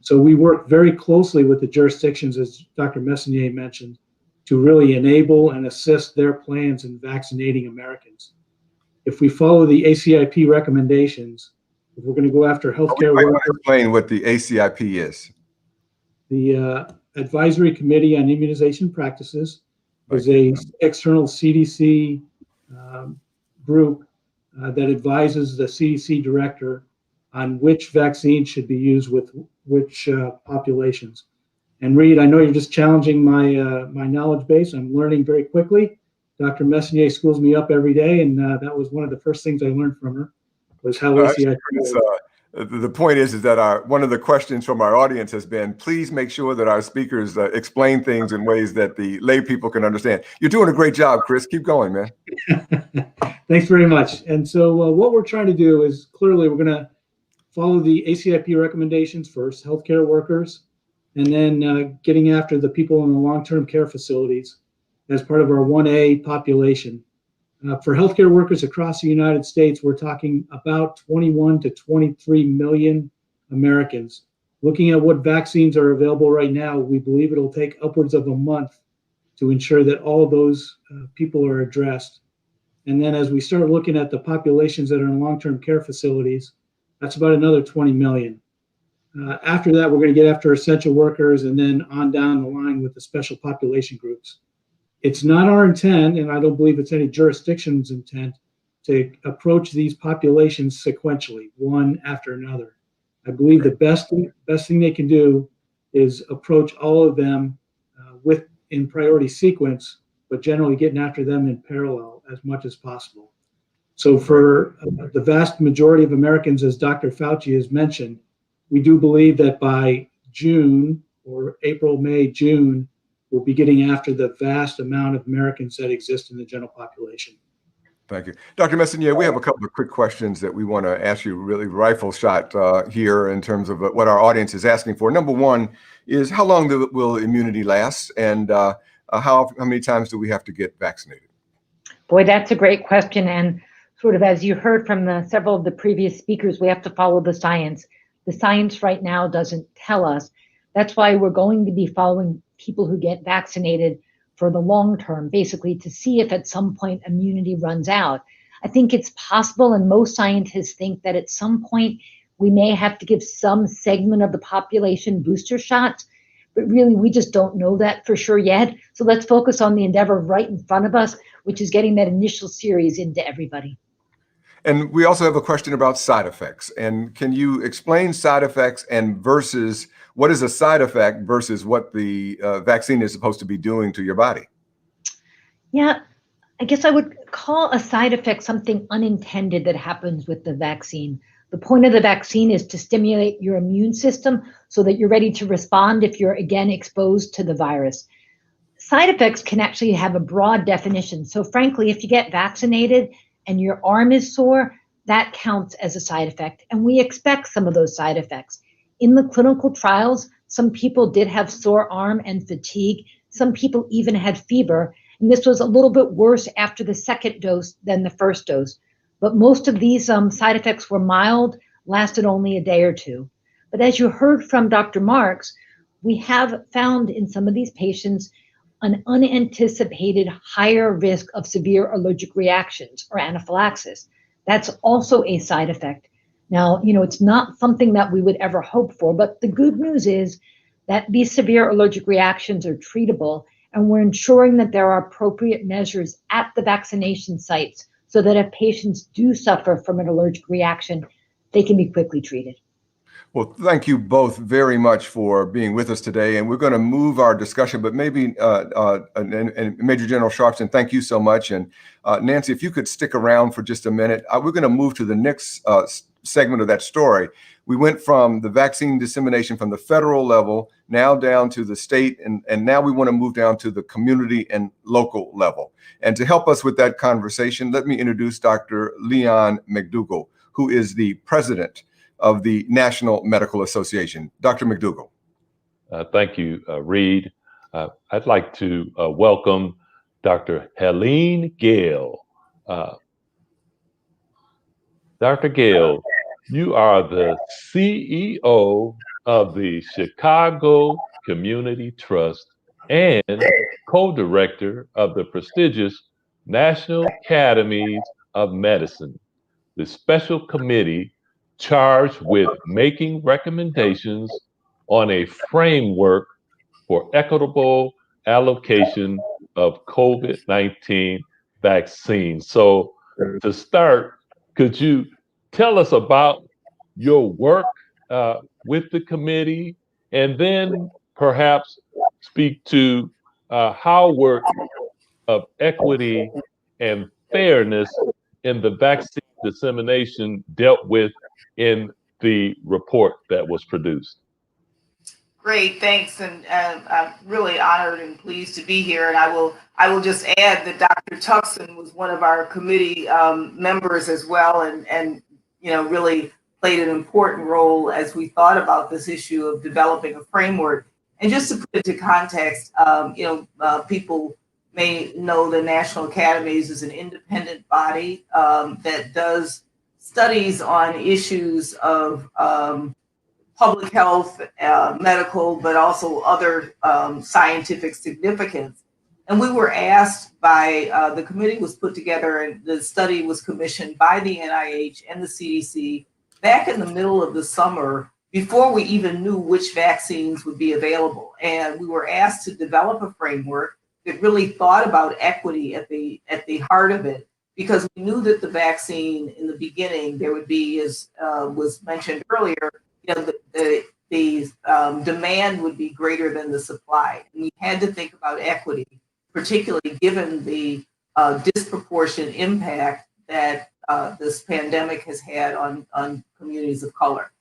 So we work very closely with the jurisdictions, as Dr. Messonnier mentioned, to really enable and assist their plans in vaccinating Americans. If we follow the ACIP recommendations, if we're going to go after healthcare workers, explain what the ACIP is. The Advisory Committee on Immunization Practices is a external CDC group that advises the CDC director on which vaccines should be used with which populations. And Reed, I know you're just challenging my my knowledge base. I'm learning very quickly. Dr. Messonnier schools me up every day, and that was one of the first things I learned from her. Was how ACIP the point is that one of the questions from our audience has been, please make sure that our speakers explain things in ways that the lay people can understand. You're doing a great job, Chris. Keep going, man. Thanks very much. And so what we're trying to do is clearly we're going to follow the ACIP recommendations first, healthcare workers, and then getting after the people in the long-term care facilities as part of our 1A population. For healthcare workers across the United States, we're talking about 21 to 23 million Americans. Looking at what vaccines are available right now, we believe it'll take upwards of a month to ensure that all of those people are addressed. And then as we start looking at the populations that are in long-term care facilities, that's about another 20 million. After that, we're going to get after essential workers and then on down the line with the special population groups. It's not our intent, and I don't believe it's any jurisdiction's intent, to approach these populations sequentially, one after another. I believe the best thing they can do is approach all of them in priority sequence, but generally getting after them in parallel as much as possible. So for the vast majority of Americans, as Dr. Fauci has mentioned, we do believe that by June or April, May, June, we'll be getting after the vast amount of Americans that exist in the general population. Thank you. Dr. Messonnier, we have a couple of quick questions that we want to ask you, really rifle shot here in terms of what our audience is asking for. Number one is, how long will immunity last, and how many times do we have to get vaccinated? Boy, that's a great question. And sort of as you heard from several of the previous speakers, we have to follow the science. The science right now doesn't tell us. That's why we're going to be following people who get vaccinated for the long term, basically to see if at some point immunity runs out. I think it's possible, and most scientists think that at some point we may have to give some segment of the population booster shots, but really we just don't know that for sure yet. So let's focus on the endeavor right in front of us, which is getting that initial series into everybody. And we also have a question about side effects. And can you explain side effects and versus what is a side effect versus what the vaccine is supposed to be doing to your body? Yeah, I guess I would call a side effect something unintended that happens with the vaccine. The point of the vaccine is to stimulate your immune system so that you're ready to respond if you're again exposed to the virus. Side effects can actually have a broad definition. So frankly, if you get vaccinated and your arm is sore, that counts as a side effect. And we expect some of those side effects. In the clinical trials, some people did have sore arm and fatigue. Some people even had fever. And this was a little bit worse after the second dose than the first dose. But most of these side effects were mild, lasted only a day or two. But as you heard from Dr. Marks, we have found in some of these patients an unanticipated higher risk of severe allergic reactions or anaphylaxis. That's also a side effect. Now, it's not something that we would ever hope for, but the good news is that these severe allergic reactions are treatable, and we're ensuring that there are appropriate measures at the vaccination sites so that if patients do suffer from an allergic reaction, they can be quickly treated. Well, thank you both very much for being with us today. And we're going to move our discussion, but maybe, and Major General Sharpton, thank you so much. And Nancy, if you could stick around for just a minute, we're going to move to the next segment of that story. We went from the vaccine dissemination from the federal level, now down to the state, and now we want to move down to the community and local level. And to help us with that conversation, let me introduce Dr. Leon McDougall, who is the president of the National Medical Association. Dr. McDougall. Thank you, Reed. I'd like to welcome Dr. Helene Gale. Dr. Gale, you are the CEO of the Chicago Community Trust and co-director of the prestigious National Academies of Medicine, the special committee charged with making recommendations on a framework for equitable allocation of COVID-19 vaccines. So to start, could you tell us about your work with the committee, and then perhaps speak to how work of equity and fairness in the vaccine dissemination dealt with in the report that was produced? Great, thanks, and I'm really honored and pleased to be here. And I will just add that Dr. Tuckson was one of our committee members as well, and really played an important role as we thought about this issue of developing a framework. And just to put it into context, people may know the National Academies is an independent body that does studies on issues of public health, medical, but also other scientific significance. And we were asked by, the committee was put together and the study was commissioned by the NIH and the CDC back in the middle of the summer before we even knew which vaccines would be available. And we were asked to develop a framework that really thought about equity at the heart of it, because we knew that the vaccine in the beginning, there would be, as was mentioned earlier, the demand would be greater than the supply. And we had to think about equity, particularly given the disproportionate impact that this pandemic has had on communities of color.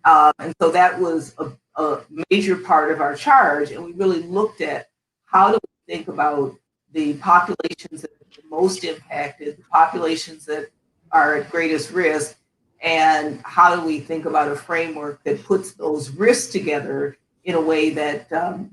And so that was a major part of our charge. And we really looked at how do we think about the populations that are the most impacted, the populations that are at greatest risk, and how do we think about a framework that puts those risks together in a way that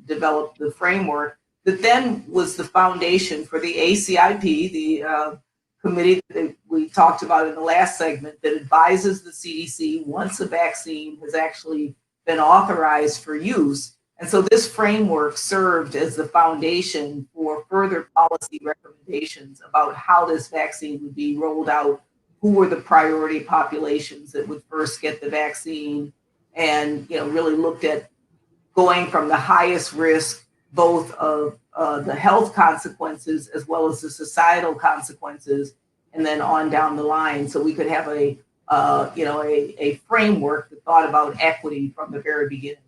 developed the framework that then was the foundation for the ACIP, the committee that we talked about in the last segment, that advises the CDC once a vaccine has actually been authorized for use. And so this framework served as the foundation for further policy recommendations about how this vaccine would be rolled out, who were the priority populations that would first get the vaccine, and really looked at going from the highest risk, both of the health consequences as well as the societal consequences, and then on down the line, so we could have a framework that thought about equity from the very beginning.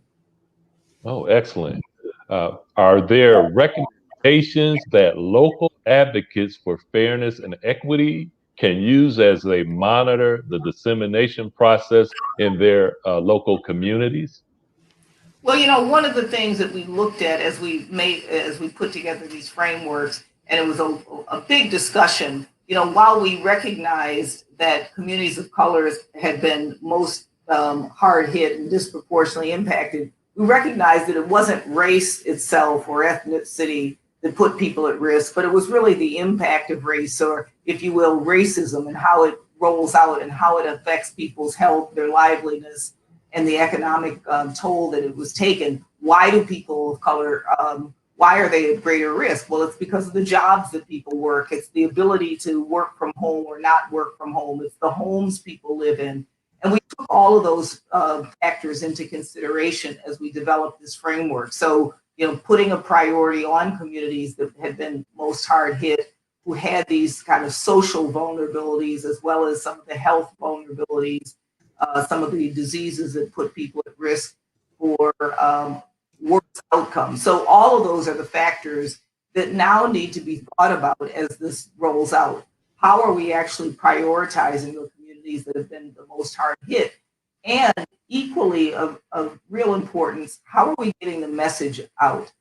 Oh, excellent. Are there recommendations that local advocates for fairness and equity can use as they monitor the dissemination process in their local communities? Well, one of the things that we looked at as we put together these frameworks, and it was a big discussion, while we recognized that communities of color had been most hard hit and disproportionately impacted, we recognized that it wasn't race itself or ethnicity that put people at risk, but it was really the impact of race, or if you will, racism, and how it rolls out and how it affects people's health, their liveliness, and the economic toll that it was taken. Why do people of color, why are they at greater risk? Well, it's because of the jobs that people work. It's the ability to work from home or not work from home. It's the homes people live in. And we took all of those factors into consideration as we developed this framework. So, putting a priority on communities that had been most hard hit, who had these kind of social vulnerabilities, as well as some of the health vulnerabilities, some of the diseases that put people at risk for worse outcomes. So all of those are the factors that now need to be thought about as this rolls out. How are we actually prioritizing the communities that have been the most hard hit? And equally of real importance, how are we getting the message out?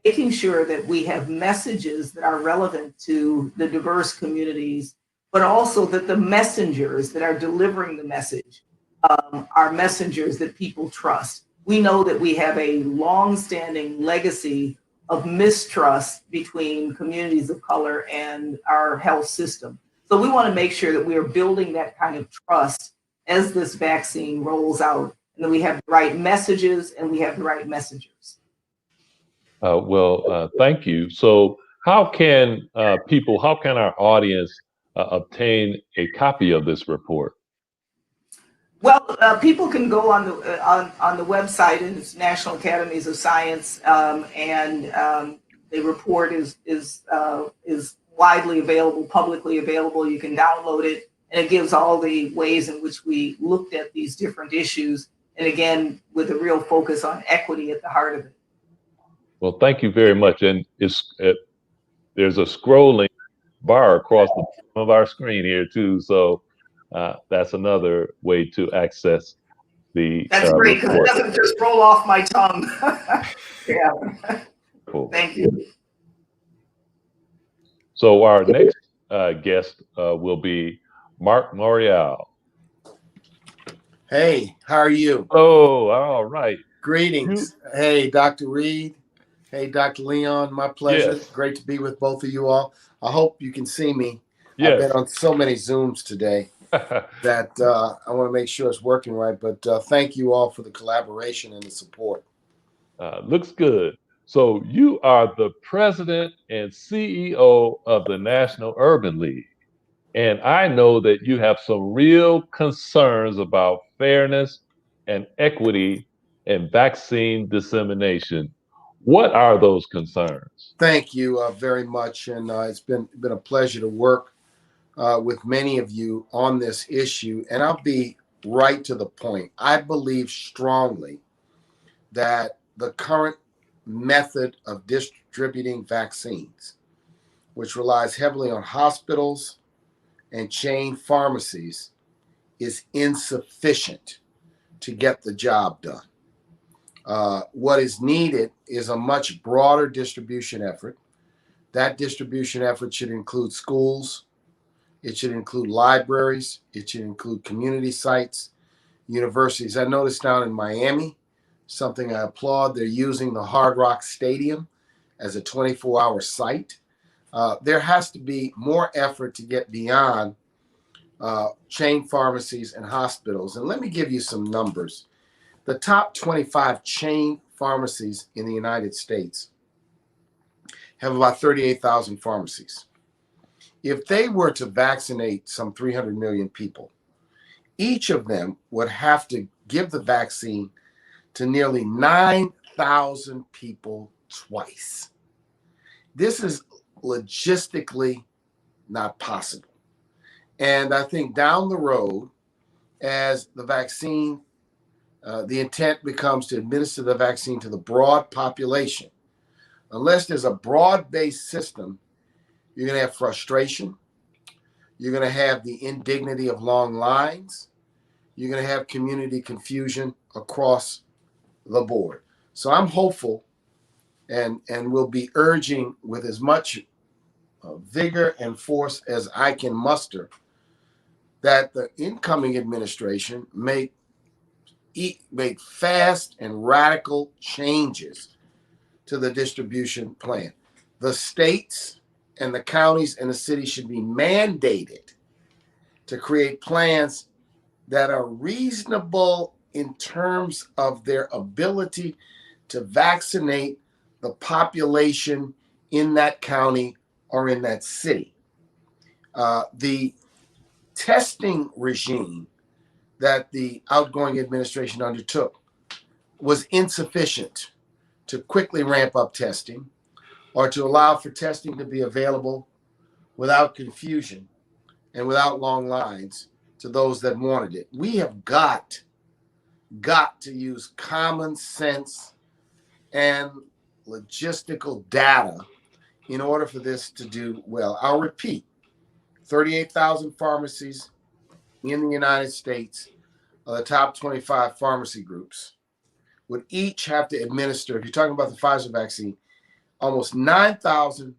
Making sure that we have messages that are relevant to the diverse communities, but also that the messengers that are delivering the message are messengers that people trust. We know that we have a long-standing legacy of mistrust between communities of color and our health system. So we want to make sure that we are building that kind of trust as this vaccine rolls out, and that we have the right messages and we have the right messengers. Thank you. So how can our audience obtain a copy of this report? Well, people can go on the website, and it's National Academies of Science, and the report is widely available, publicly available. You can download it, and it gives all the ways in which we looked at these different issues, and again, with a real focus on equity at the heart of it. Well, thank you very much. And there's a scrolling bar across the bottom of our screen here too, so that's another way to access the. That's great, because it doesn't just roll off my tongue. Yeah. Cool. Thank you. So our next guest will be Mark Morial. Hey, how are you? Oh, all right. Greetings. Hey, Dr. Reed. Hey, Dr. Leon. My pleasure. Yes. Great to be with both of you all. I hope you can see me. Yes. I've been on so many Zooms today that I want to make sure it's working right. But thank you all for the collaboration and the support. Looks good. So you are the president and CEO of the National Urban League. And I know that you have some real concerns about fairness and equity and vaccine dissemination. What are those concerns? Thank you very much. And it's been a pleasure to work with many of you on this issue. And I'll be right to the point. I believe strongly that the current method of distributing vaccines, which relies heavily on hospitals and chain pharmacies, is insufficient to get the job done. What is needed is a much broader distribution effort. That distribution effort should include schools, it should include libraries, it should include community sites, universities. I noticed down in Miami, something I applaud, they're using the Hard Rock Stadium as a 24-hour site. There has to be more effort to get beyond chain pharmacies and hospitals. And let me give you some numbers. The top 25 chain pharmacies in the United States have about 38,000 pharmacies. If they were to vaccinate some 300 million people, each of them would have to give the vaccine to nearly 9,000 people twice. This is logistically not possible. And I think down the road, as the vaccine, the intent becomes to administer the vaccine to the broad population. Unless there's a broad-based system, you're going to have frustration. You're going to have the indignity of long lines. You're going to have community confusion across the board. So I'm hopeful and will be urging with as much vigor and force as I can muster that the incoming administration make fast and radical changes to the distribution plan. The states and the counties and the cities should be mandated to create plans that are reasonable in terms of their ability to vaccinate the population in that county or in that city. The testing regime that the outgoing administration undertook was insufficient to quickly ramp up testing or to allow for testing to be available without confusion and without long lines to those that wanted it. We have got to use common sense and logistical data in order for this to do well. I'll repeat, 38,000 pharmacies in the United States, the top 25 pharmacy groups, would each have to administer, if you're talking about the Pfizer vaccine, almost 9,000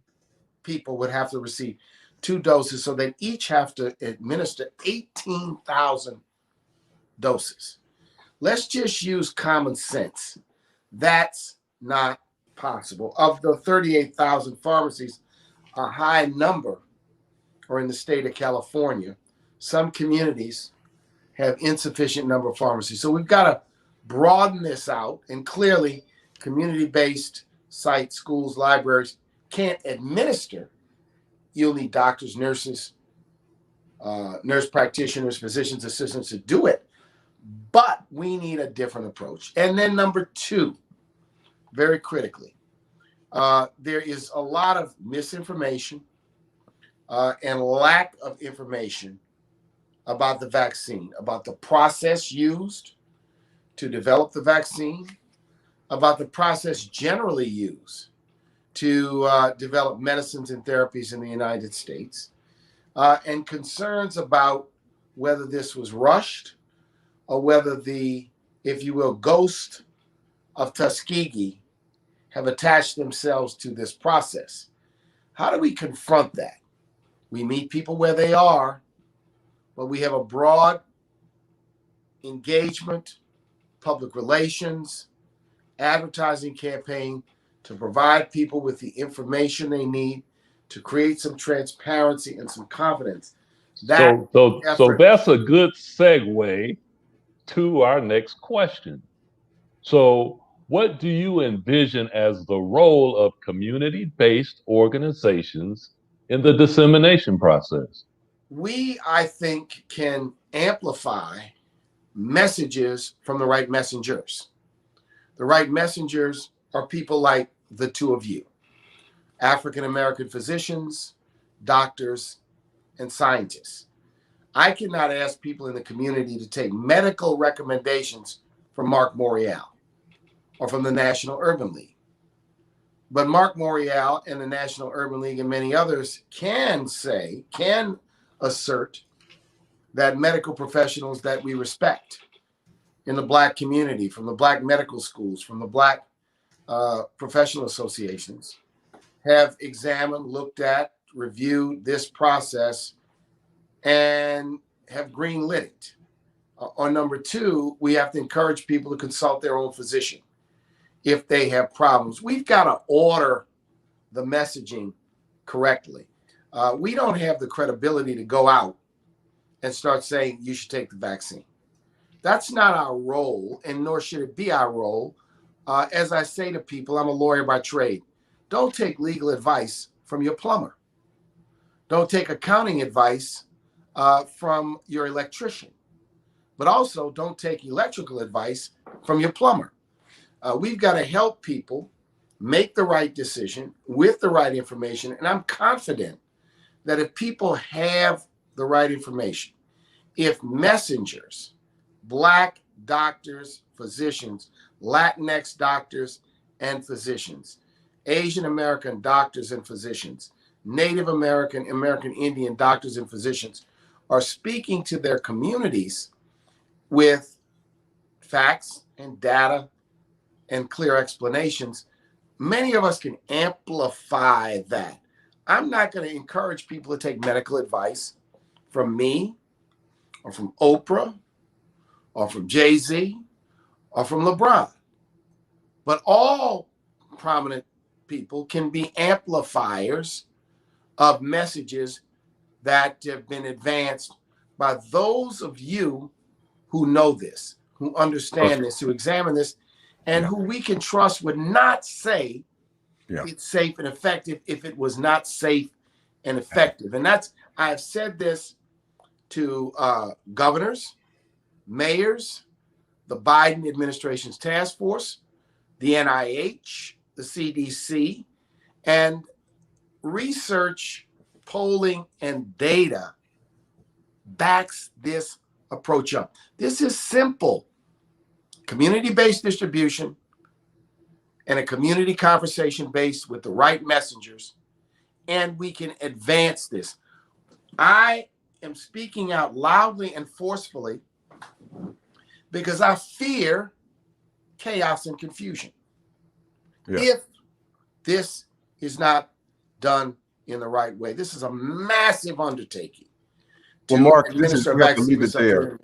people would have to receive 2 doses, so they each have to administer 18,000 doses. Let's just use common sense. That's not possible. Of the 38,000 pharmacies, a high number are in the state of California. Some communities have insufficient number of pharmacies. So we've got to broaden this out, and clearly community-based sites, schools, libraries can't administer. You'll need doctors, nurses, nurse practitioners, physicians, assistants to do it. But we need a different approach. And then number 2, very critically, there is a lot of misinformation and lack of information about the vaccine, about the process used to develop the vaccine, about the process generally used to develop medicines and therapies in the United States, and concerns about whether this was rushed or whether the, if you will, ghost of Tuskegee have attached themselves to this process. How do we confront that? We meet people where they are, but we have a broad engagement, public relations, advertising campaign to provide people with the information they need to create some transparency and some confidence. So that's a good segue to our next question. So what do you envision as the role of community-based organizations in the dissemination process? We, I think, can amplify messages from the right messengers. The right messengers are people like the 2 of you, African-American physicians, doctors, and scientists. I cannot ask people in the community to take medical recommendations from Mark Morial or from the National Urban League. But Mark Morial and the National Urban League and many others can assert that medical professionals that we respect in the Black community, from the Black medical schools, from the Black professional associations, have examined, looked at, reviewed this process, and have greenlit it. Or number two, we have to encourage people to consult their own physician if they have problems. We've got to order the messaging correctly. We don't have the credibility to go out and start saying you should take the vaccine. That's not our role, and nor should it be our role. As I say to people, I'm a lawyer by trade. Don't take legal advice from your plumber. Don't take accounting advice from your electrician. But also don't take electrical advice from your plumber. We've got to help people make the right decision with the right information. And I'm confident that if people have the right information, if messengers, Black doctors, physicians, Latinx doctors and physicians, Asian American doctors and physicians, Native American, American Indian doctors and physicians are speaking to their communities with facts and data and clear explanations, many of us can amplify that. I'm not going to encourage people to take medical advice from me or from Oprah or from Jay-Z or from LeBron. But all prominent people can be amplifiers of messages that have been advanced by those of you who know this, who understand this, who examine this, and who we can trust would not say it's safe and effective if it was not safe and effective. And that's, I've said this to governors, mayors, the Biden administration's task force, the NIH, the CDC, and research, polling, and data backs this approach up. This is simple. Community-based distribution and a community conversation based with the right messengers, and we can advance this. I am speaking out loudly and forcefully because I fear chaos and confusion if this is not done in the right way. This is a massive undertaking. Well, Mark, we have to leave it there.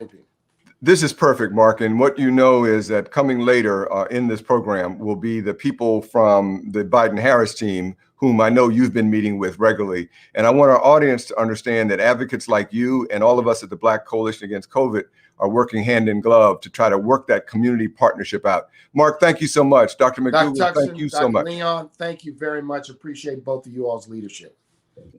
This is perfect, Mark. And what you know is that coming later in this program will be the people from the Biden-Harris team, whom I know you've been meeting with regularly. And I want our audience to understand that advocates like you and all of us at the Black Coalition Against COVID are working hand in glove to try to work that community partnership out. Mark, thank you so much. Dr. McDougall, thank you so much. Dr. Leon, thank you very much. Appreciate both of you all's leadership.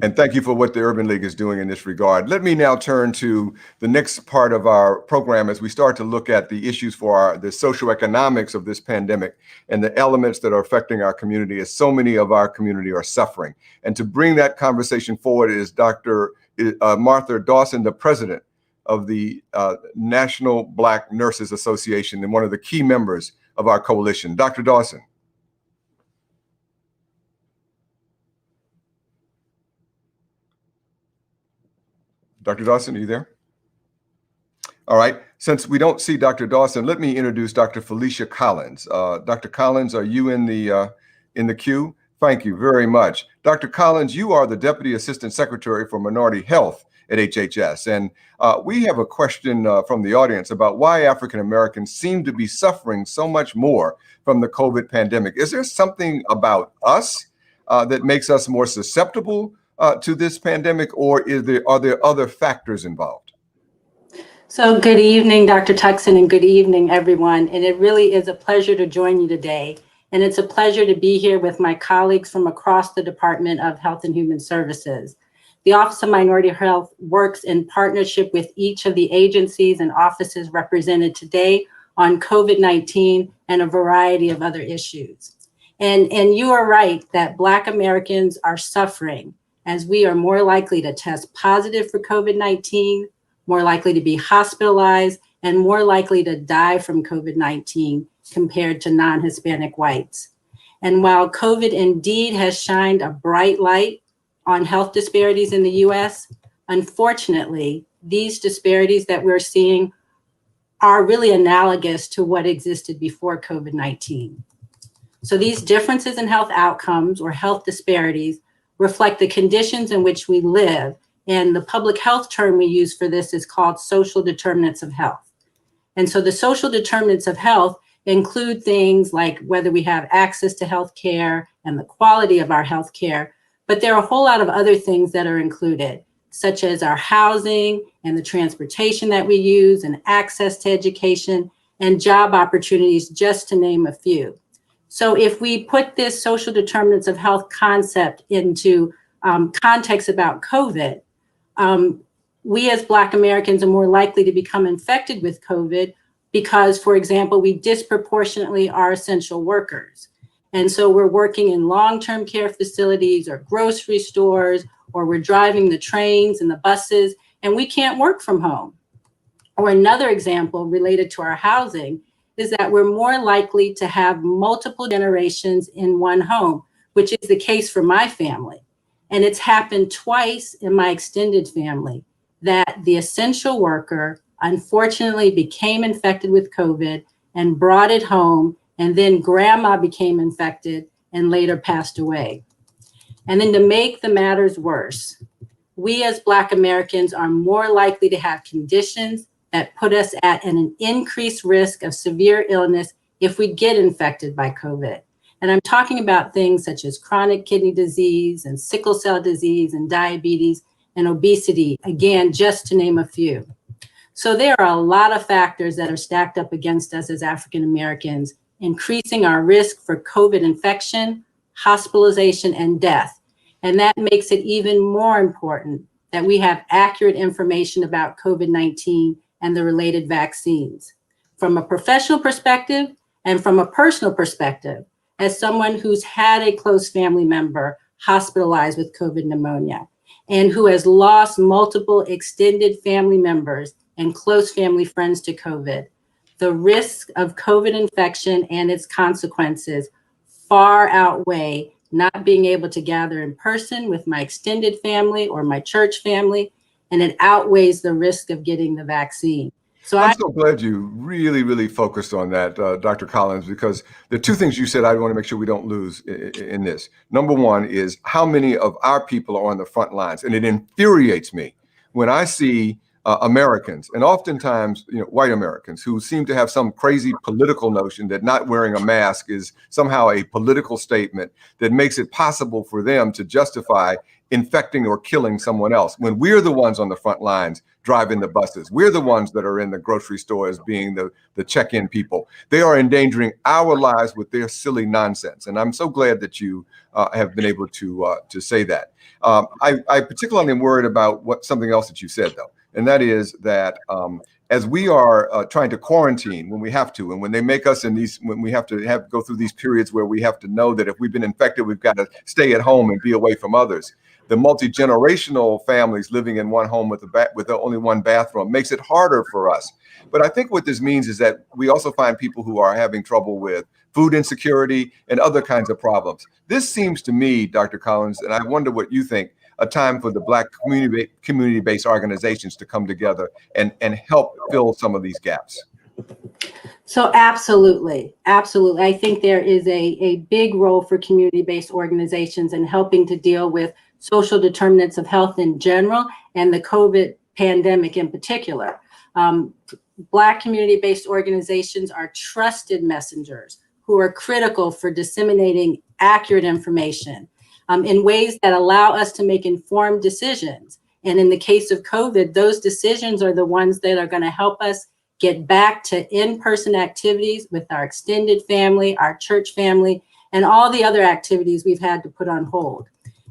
And thank you for what the Urban League is doing in this regard. Let me now turn to the next part of our program as we start to look at the issues for the socioeconomics of this pandemic and the elements that are affecting our community, as so many of our community are suffering. And to bring that conversation forward is Dr. Martha Dawson, the president of the National Black Nurses Association and one of the key members of our coalition. Dr. Dawson. Dr. Dawson, are you there? All right. Since we don't see Dr. Dawson, let me introduce Dr. Felicia Collins. Dr. Collins, are you in the queue? Thank you very much. Dr. Collins, you are the Deputy Assistant Secretary for Minority Health at HHS. And we have a question from the audience about why African Americans seem to be suffering so much more from the COVID pandemic. Is there something about us that makes us more susceptible to this pandemic, or are there other factors involved? So good evening, Dr. Tuckson, and good evening, everyone. And it really is a pleasure to join you today. And it's a pleasure to be here with my colleagues from across the Department of Health and Human Services. The Office of Minority Health works in partnership with each of the agencies and offices represented today on COVID-19 and a variety of other issues. And you are right that Black Americans are suffering as we are more likely to test positive for COVID-19, more likely to be hospitalized, and more likely to die from COVID-19 compared to non-Hispanic whites. And while COVID indeed has shined a bright light on health disparities in the US, unfortunately, these disparities that we're seeing are really analogous to what existed before COVID-19. So these differences in health outcomes or health disparities reflect the conditions in which we live, and the public health term we use for this is called social determinants of health. And so the social determinants of health include things like whether we have access to health care and the quality of our health care, but there are a whole lot of other things that are included, such as our housing and the transportation that we use and access to education and job opportunities, just to name a few. So if we put this social determinants of health concept into context about COVID, we as Black Americans are more likely to become infected with COVID because, for example, we disproportionately are essential workers. And so we're working in long-term care facilities or grocery stores, or we're driving the trains and the buses, and we can't work from home. Or another example related to our housing is that we're more likely to have multiple generations in one home, which is the case for my family. And it's happened twice in my extended family, that the essential worker unfortunately became infected with COVID and brought it home, and then grandma became infected and later passed away. And then to make the matters worse, we as Black Americans are more likely to have conditions that put us at an increased risk of severe illness if we get infected by COVID. And I'm talking about things such as chronic kidney disease and sickle cell disease and diabetes and obesity, again, just to name a few. So there are a lot of factors that are stacked up against us as African Americans, increasing our risk for COVID infection, hospitalization, and death. And that makes it even more important that we have accurate information about COVID-19 and the related vaccines. From a professional perspective and from a personal perspective, as someone who's had a close family member hospitalized with COVID pneumonia and who has lost multiple extended family members and close family friends to COVID, the risk of COVID infection and its consequences far outweigh not being able to gather in person with my extended family or my church family, and it outweighs the risk of getting the vaccine. So I'm so glad you really focused on that, Dr. Collins, because the two things you said I want to make sure we don't lose in this. Number one is how many of our people are on the front lines, and it infuriates me when I see Americans, and oftentimes white Americans, who seem to have some crazy political notion that not wearing a mask is somehow a political statement that makes it possible for them to justify infecting or killing someone else, when we're the ones on the front lines driving the buses. We're the ones that are in the grocery stores being the check-in people. They are endangering our lives with their silly nonsense. And I'm so glad that you have been able to say that. I particularly am worried about something else that you said, though, and that is that as we are trying to quarantine when we have to, and when they make us when we have to go through these periods where we have to know that if we've been infected, we've got to stay at home and be away from others. The multi-generational families living in one home with only one bathroom makes it harder for us. But I think what this means is that we also find people who are having trouble with food insecurity and other kinds of problems. This seems to me, Dr. Collins, and I wonder what you think, a time for the Black community-based organizations to come together and help fill some of these gaps. So absolutely. I think there is a big role for community-based organizations in helping to deal with social determinants of health in general and the COVID pandemic in particular. Black community-based organizations are trusted messengers who are critical for disseminating accurate information in ways that allow us to make informed decisions. And in the case of COVID, those decisions are the ones that are going to help us get back to in-person activities with our extended family, our church family, and all the other activities we've had to put on hold.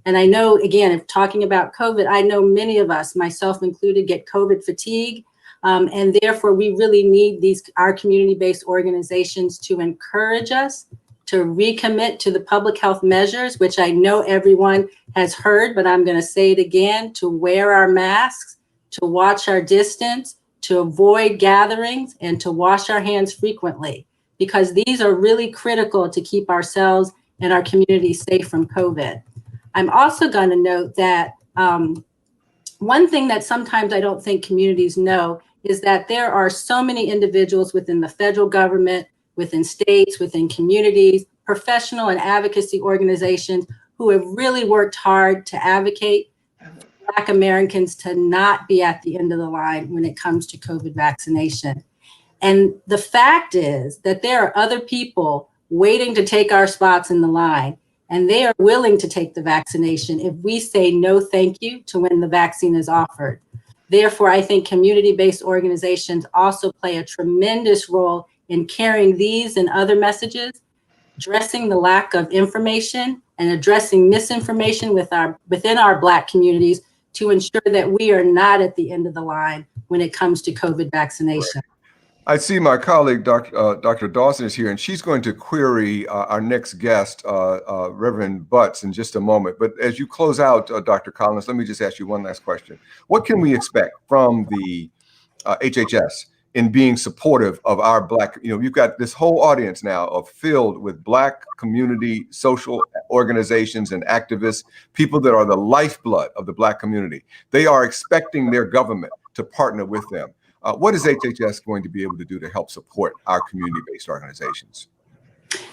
And I know, again, if talking about COVID, I know many of us, myself included, get COVID fatigue. And therefore, we really need our community-based organizations to encourage us to recommit to the public health measures, which I know everyone has heard, but I'm going to say it again, to wear our masks, to watch our distance, to avoid gatherings, and to wash our hands frequently, because these are really critical to keep ourselves and our community safe from COVID. I'm also going to note that one thing that sometimes I don't think communities know is that there are so many individuals within the federal government, within states, within communities, professional and advocacy organizations who have really worked hard to advocate Black Americans to not be at the end of the line when it comes to COVID vaccination. And the fact is that there are other people waiting to take our spots in the line, and they are willing to take the vaccination if we say no thank you to when the vaccine is offered. Therefore, I think community-based organizations also play a tremendous role in carrying these and other messages, addressing the lack of information and addressing misinformation within our Black communities to ensure that we are not at the end of the line when it comes to COVID vaccination. I see my colleague, Dr. Dawson, is here, and she's going to query our next guest, Reverend Butts, in just a moment. But as you close out, Dr. Collins, let me just ask you one last question. What can we expect from the HHS in being supportive of our Black, you've got this whole audience now filled with Black community social organizations and activists, people that are the lifeblood of the Black community. They are expecting their government to partner with them. What is HHS going to be able to do to help support our community-based organizations?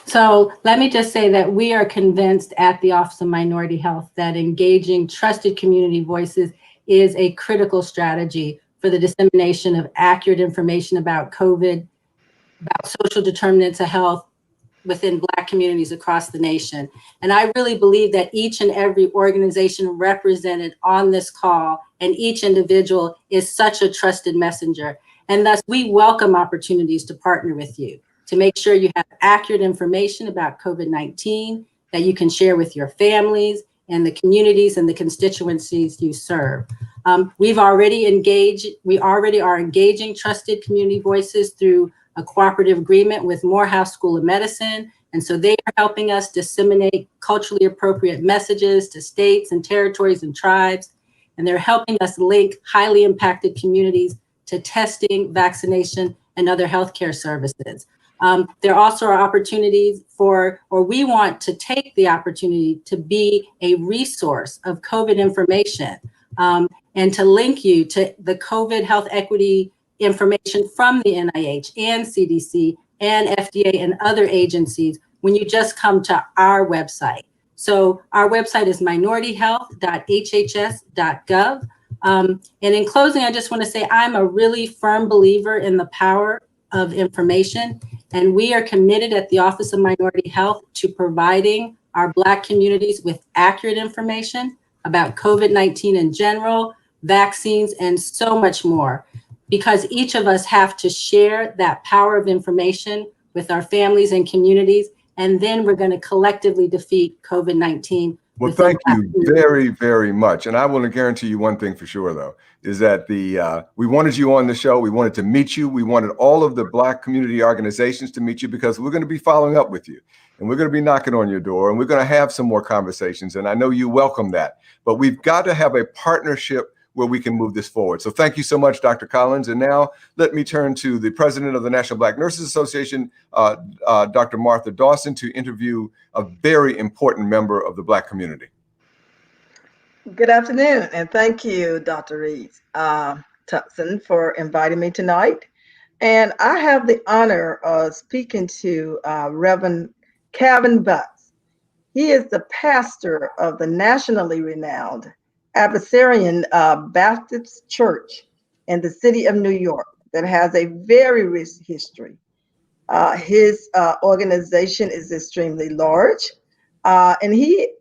So let me just say that we are convinced at the Office of Minority Health that engaging trusted community voices is a critical strategy for the dissemination of accurate information about COVID, about social determinants of health within Black communities across the nation. And I really believe that each and every organization represented on this call and each individual is such a trusted messenger. And thus we welcome opportunities to partner with you to make sure you have accurate information about COVID-19 that you can share with your families and the communities and the constituencies you serve. We already are engaging trusted community voices through a cooperative agreement with Morehouse School of Medicine. And so they are helping us disseminate culturally appropriate messages to states and territories and tribes. And they're helping us link highly impacted communities to testing, vaccination, and other healthcare services. There also are opportunities we want to take the opportunity to be a resource of COVID information and to link you to the COVID health equity information from the NIH and CDC and FDA and other agencies when you just come to our website. So our website is minorityhealth.hhs.gov. And in closing, I just want to say I'm a really firm believer in the power of information. And we are committed at the Office of Minority Health to providing our Black communities with accurate information about COVID-19 in general, vaccines, and so much more. Because each of us have to share that power of information with our families and communities, and then we're going to collectively defeat COVID-19. Well, thank you very, very much. And I want to guarantee you one thing for sure, though, is that we wanted you on the show. We wanted to meet you. We wanted all of the Black community organizations to meet you because we're going to be following up with you. And we're going to be knocking on your door, and we're going to have some more conversations. And I know you welcome that. But we've got to have a partnership where we can move this forward. So thank you so much, Dr. Collins. And now let me turn to the president of the National Black Nurses Association, Dr. Martha Dawson, to interview a very important member of the Black community. Good afternoon, and thank you, Dr. Reed Tuckson, for inviting me tonight. And I have the honor of speaking to Reverend Kevin Butts. He is the pastor of the nationally renowned Presbyterian Baptist Church in the city of New York that has a very rich history. His organization is extremely large, and he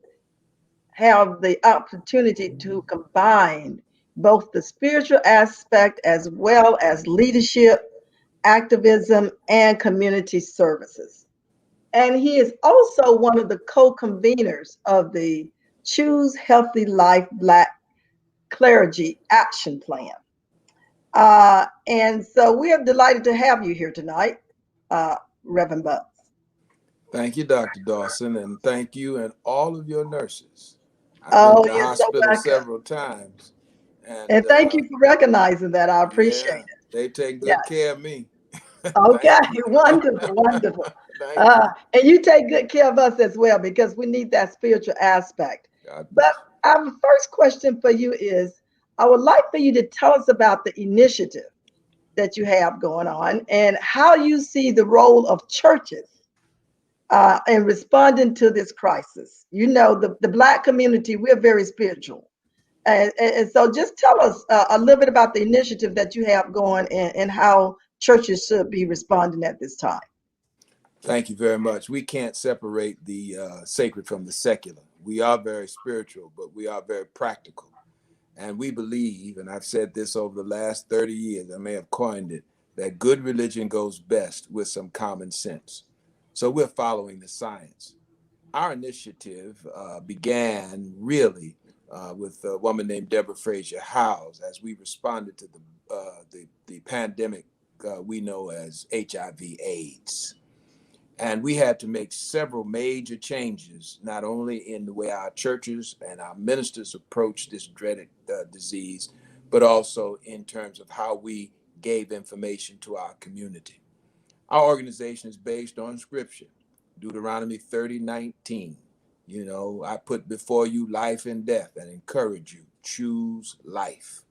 have the opportunity to combine both the spiritual aspect as well as leadership, activism, and community services. And he is also one of the co-conveners of the Choose Healthy Life Black Clergy Action Plan. And so we are delighted to have you here tonight, Reverend Butts. Thank you, Dr. Dawson, and thank you and all of your nurses. I've been to the hospital several times, And thank you for recognizing that. I appreciate yeah, it. they take good Yes. care of me. Okay, wonderful, wonderful. And you take good care of us as well, because we need that spiritual aspect. But our first question for you is, I would like for you to tell us about the initiative that you have going on and how you see the role of churches in responding to this crisis. You know, the Black community, we're very spiritual. And so just tell us a little bit about the initiative that you have going and how churches should be responding at this time. Thank you very much. We can't separate the sacred from the secular. We are very spiritual, but we are very practical. And we believe, and I've said this over the last 30 years, I may have coined it, that good religion goes best with some common sense. So we're following the science. Our initiative began really with a woman named Deborah Fraser Howes as we responded to the pandemic we know as HIV/AIDS. And we had to make several major changes, not only in the way our churches and our ministers approach this dreaded disease, but also in terms of how we gave information to our community. Our organization is based on scripture, Deuteronomy 30:19. You know, I put before you life and death and encourage you, choose life.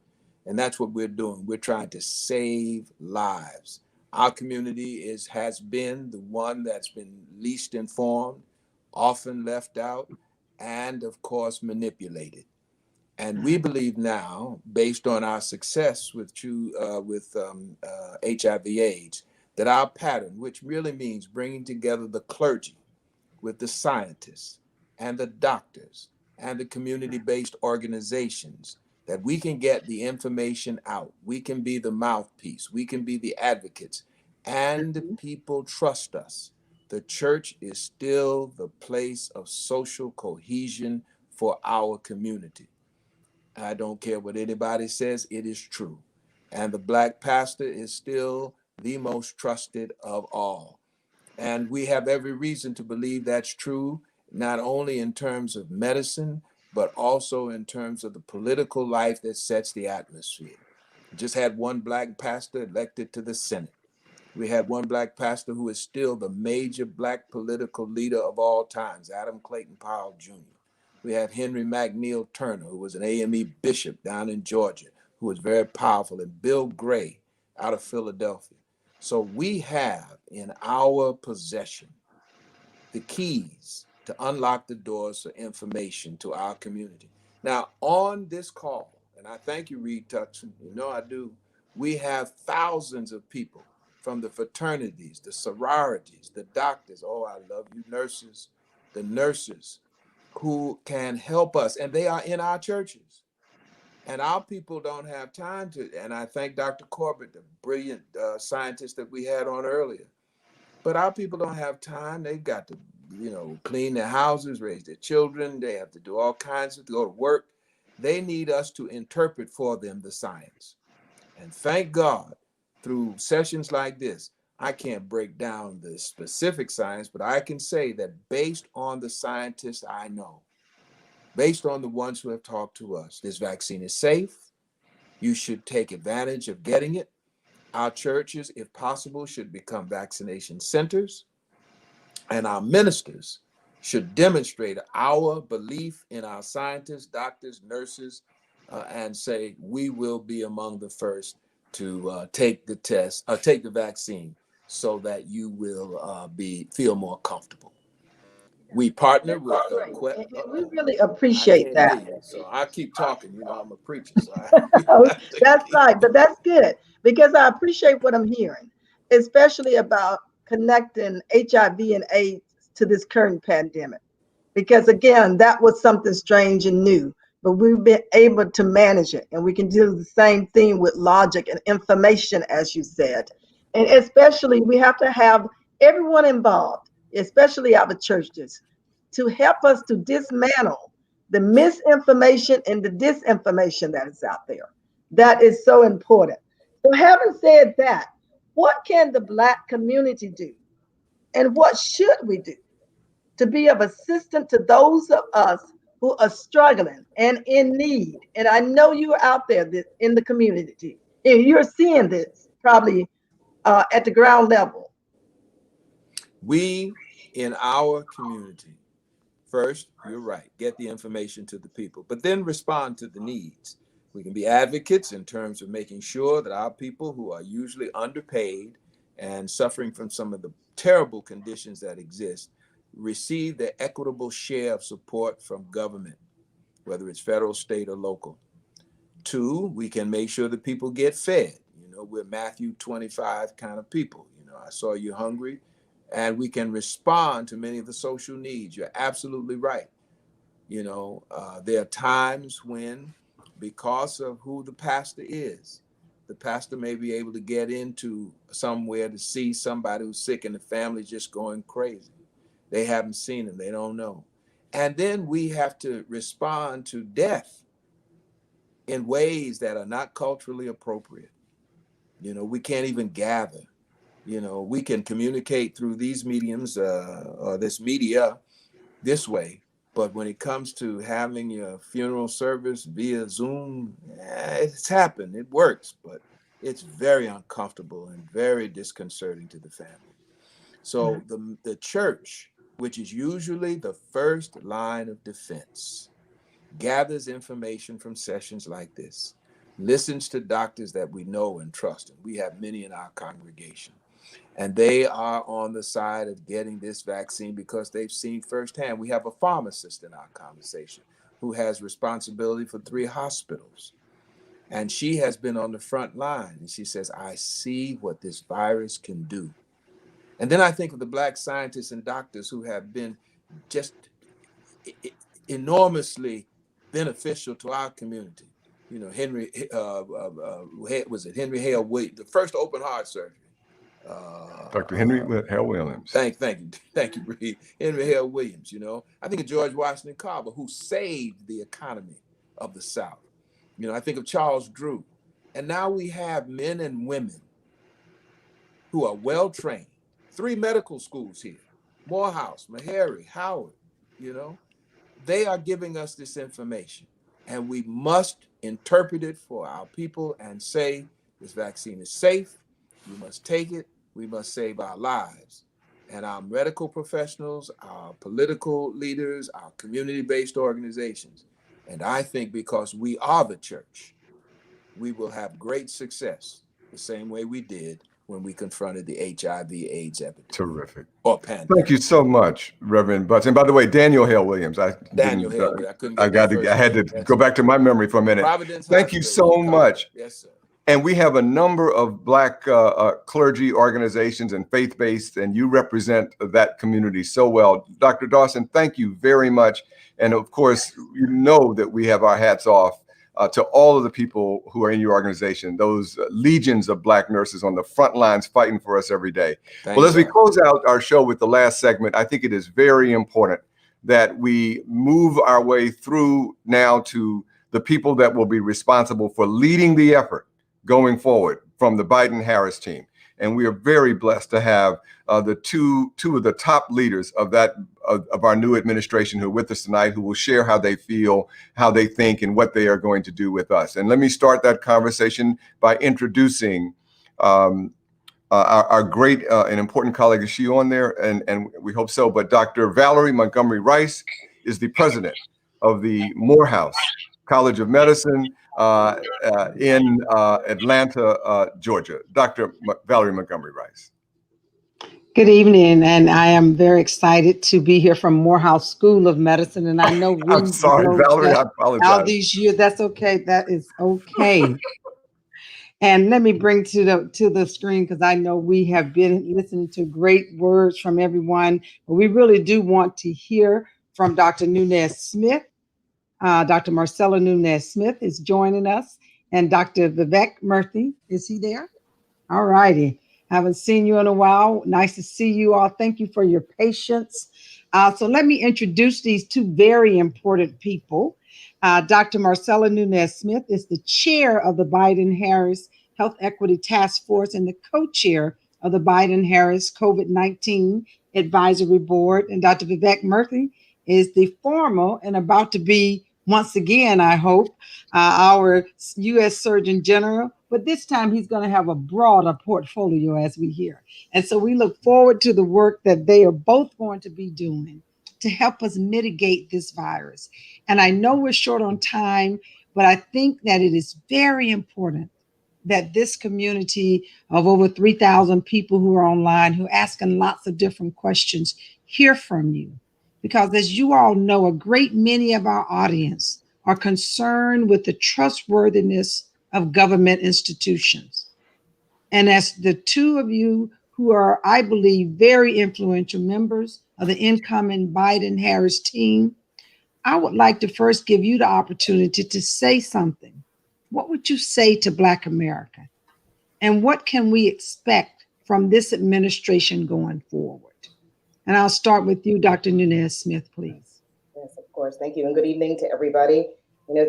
And that's what we're doing. We're trying to save lives. Our community has been the one that's been least informed, often left out, and of course manipulated. And we believe now, based on our success with HIV/AIDS, that our pattern, which really means bringing together the clergy with the scientists and the doctors and the community-based organizations, that we can get the information out. We can be the mouthpiece. We can be the advocates. And people trust us. The church is still the place of social cohesion for our community. I don't care what anybody says, it is true. And the Black pastor is still the most trusted of all. And we have every reason to believe that's true, not only in terms of medicine, but also in terms of the political life that sets the atmosphere. We just had one Black pastor elected to the Senate. We had one Black pastor who is still the major Black political leader of all times, Adam Clayton Powell Jr. We have Henry McNeil Turner, who was an AME bishop down in Georgia, who was very powerful, and Bill Gray out of Philadelphia. So we have in our possession the keys to unlock the doors for information to our community. Now, on this call, and I thank you, Reed Tuckson, you know I do, we have thousands of people from the fraternities, the sororities, the doctors, oh, I love you, nurses, the nurses, who can help us, and they are in our churches. And our people don't have time to, and I thank Dr. Corbett, the brilliant scientist that we had on earlier. But our people don't have time. They've got to, you know, clean their houses, raise their children. They have to do all kinds of, go to work. They need us to interpret for them the science. And thank God, through sessions like this, I can't break down the specific science, but I can say that based on the scientists I know, based on the ones who have talked to us, this vaccine is safe. You should take advantage of getting it. Our churches, if possible, should become vaccination centers. And our ministers should demonstrate our belief in our scientists, doctors, nurses, and say, we will be among the first to take the test, take the vaccine, so that you will feel more comfortable. We partner with we really appreciate that. So I keep talking, you know, I'm a preacher. So that's right, but that's good, because I appreciate what I'm hearing, especially about connecting HIV and AIDS to this current pandemic. Because again, that was something strange and new, but we've been able to manage it, and we can do the same thing with logic and information, as you said. And especially, we have to have everyone involved, especially our churches, to help us to dismantle the misinformation and the disinformation that is out there. That is so important. So having said that, what can the Black community do? And what should we do to be of assistance to those of us who are struggling and in need. And I know you are out there in the community, and you're seeing this probably at the ground level. We in our community, first, you're right, get the information to the people, but then respond to the needs. We can be advocates in terms of making sure that our people who are usually underpaid and suffering from some of the terrible conditions that exist receive the equitable share of support from government, whether it's federal, state, or local. Two, we can make sure that people get fed. You know, we're Matthew 25 kind of people. You know, I saw you hungry, and we can respond to many of the social needs. You're absolutely right. You know, there are times when, because of who the pastor is, the pastor may be able to get into somewhere to see somebody who's sick and the family's just going crazy. They haven't seen him, they don't know. And then we have to respond to death in ways that are not culturally appropriate. You know, we can't even gather. You know, we can communicate through these mediums or this media this way, but when it comes to having your funeral service via Zoom, it's happened, it works, but it's very uncomfortable and very disconcerting to the family. So the church, which is usually the first line of defense, gathers information from sessions like this, listens to doctors that we know and trust, and we have many in our congregation. And they are on the side of getting this vaccine because they've seen firsthand. We have a pharmacist in our conversation who has responsibility for 3 hospitals. And she has been on the front line. And she says, I see what this virus can do. And then I think of the Black scientists and doctors who have been just enormously beneficial to our community. You know, Henry Hale Williams, the first open heart surgery. Dr. Henry Hale Williams. Thank you, Reed. Henry Hale Williams, you know. I think of George Washington Carver, who saved the economy of the South. You know, I think of Charles Drew. And now we have men and women who are well-trained. 3 medical schools here, Morehouse, Meharry, Howard, you know. They are giving us this information, and we must interpret it for our people and say, this vaccine is safe, you must take it, we must save our lives. And our medical professionals, our political leaders, our community-based organizations. And I think because we are the church, we will have great success the same way we did when we confronted the HIV/AIDS epidemic. Terrific. Or pandemic. Thank you so much, Reverend Butts. And by the way, Daniel Hale Williams. I had to go back to my memory for a minute. Providence Thank you so much. Yes, sir. And we have a number of Black clergy organizations and faith-based, and you represent that community so well. Dr. Dawson, thank you very much. And of course, you know that we have our hats off to all of the people who are in your organization, those legions of Black nurses on the front lines fighting for us every day. Well, as we close out our show with the last segment, I think it is very important that we move our way through now to the people that will be responsible for leading the effort going forward from the Biden-Harris team. And we are very blessed to have the two of the top leaders of our new administration who are with us tonight, who will share how they feel, how they think, and what they are going to do with us. And let me start that conversation by introducing our great and important colleague. Is she on there? And we hope so. But Dr. Valerie Montgomery Rice is the president of the Morehouse College of Medicine in Atlanta, Georgia. Dr. Valerie Montgomery Rice. Good evening, and I am very excited to be here from Morehouse School of Medicine. And I know I'm sorry, Valerie, I apologize. All these years, that's okay. That is okay. And let me bring to the screen, because I know we have been listening to great words from everyone, but we really do want to hear from Dr. Nunez Smith. Dr. Marcella Nunez Smith is joining us, and Dr. Vivek Murthy, is he there? All righty. Haven't seen you in a while. Nice to see you all. Thank you for your patience. So let me introduce these 2 very important people. Dr. Marcella Nunez Smith is the chair of the Biden-Harris Health Equity Task Force and the co-chair of the Biden-Harris COVID-19 Advisory Board. And Dr. Vivek Murthy is the former and about to be, once again, I hope, our U.S. Surgeon General, but this time he's going to have a broader portfolio as we hear. And so we look forward to the work that they are both going to be doing to help us mitigate this virus. And I know we're short on time, but I think that it is very important that this community of over 3,000 people who are online, who are asking lots of different questions, hear from you. Because as you all know, a great many of our audience are concerned with the trustworthiness of government institutions. And as the two of you who are, I believe, very influential members of the incoming Biden-Harris team, I would like to first give you the opportunity to say something. What would you say to Black America? And what can we expect from this administration going forward? And I'll start with you, Dr. Nunez Smith, please. Yes, of course. Thank you. And good evening to everybody.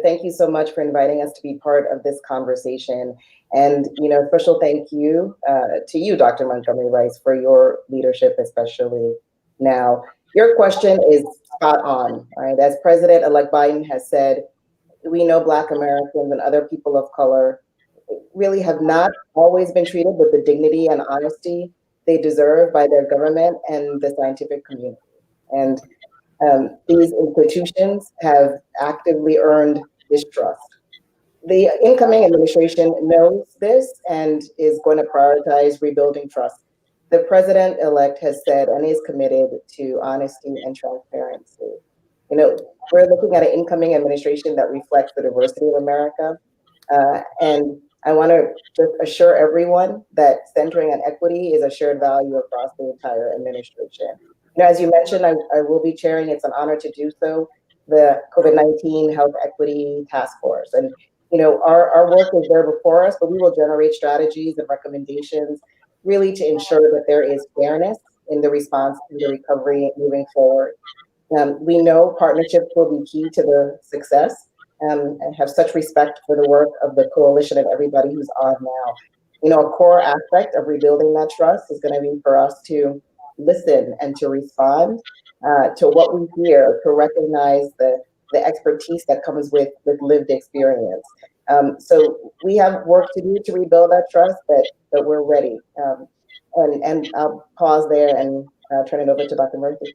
Thank you so much for inviting us to be part of this conversation. And, special thank you to you, Dr. Montgomery Rice, for your leadership, especially now. Your question is spot on, right? As President-elect Biden has said, we know Black Americans and other people of color really have not always been treated with the dignity and honesty they deserve by their government and the scientific community. And these institutions have actively earned distrust. The incoming administration knows this and is going to prioritize rebuilding trust. The president-elect has said and is committed to honesty and transparency. We're looking at an incoming administration that reflects the diversity of America. And I want to just assure everyone that centering on equity is a shared value across the entire administration. As you mentioned, I will be chairing, it's an honor to do so, the COVID-19 Health Equity Task Force. And, our work is there before us, but we will generate strategies and recommendations really to ensure that there is fairness in the response to the recovery moving forward. We know partnerships will be key to the success. And have such respect for the work of the coalition and everybody who's on now. A core aspect of rebuilding that trust is going to be for us to listen and to respond to what we hear, to recognize the expertise that comes with lived experience. So we have work to do to rebuild that trust, but we're ready. And I'll pause there and turn it over to Dr. Murthy.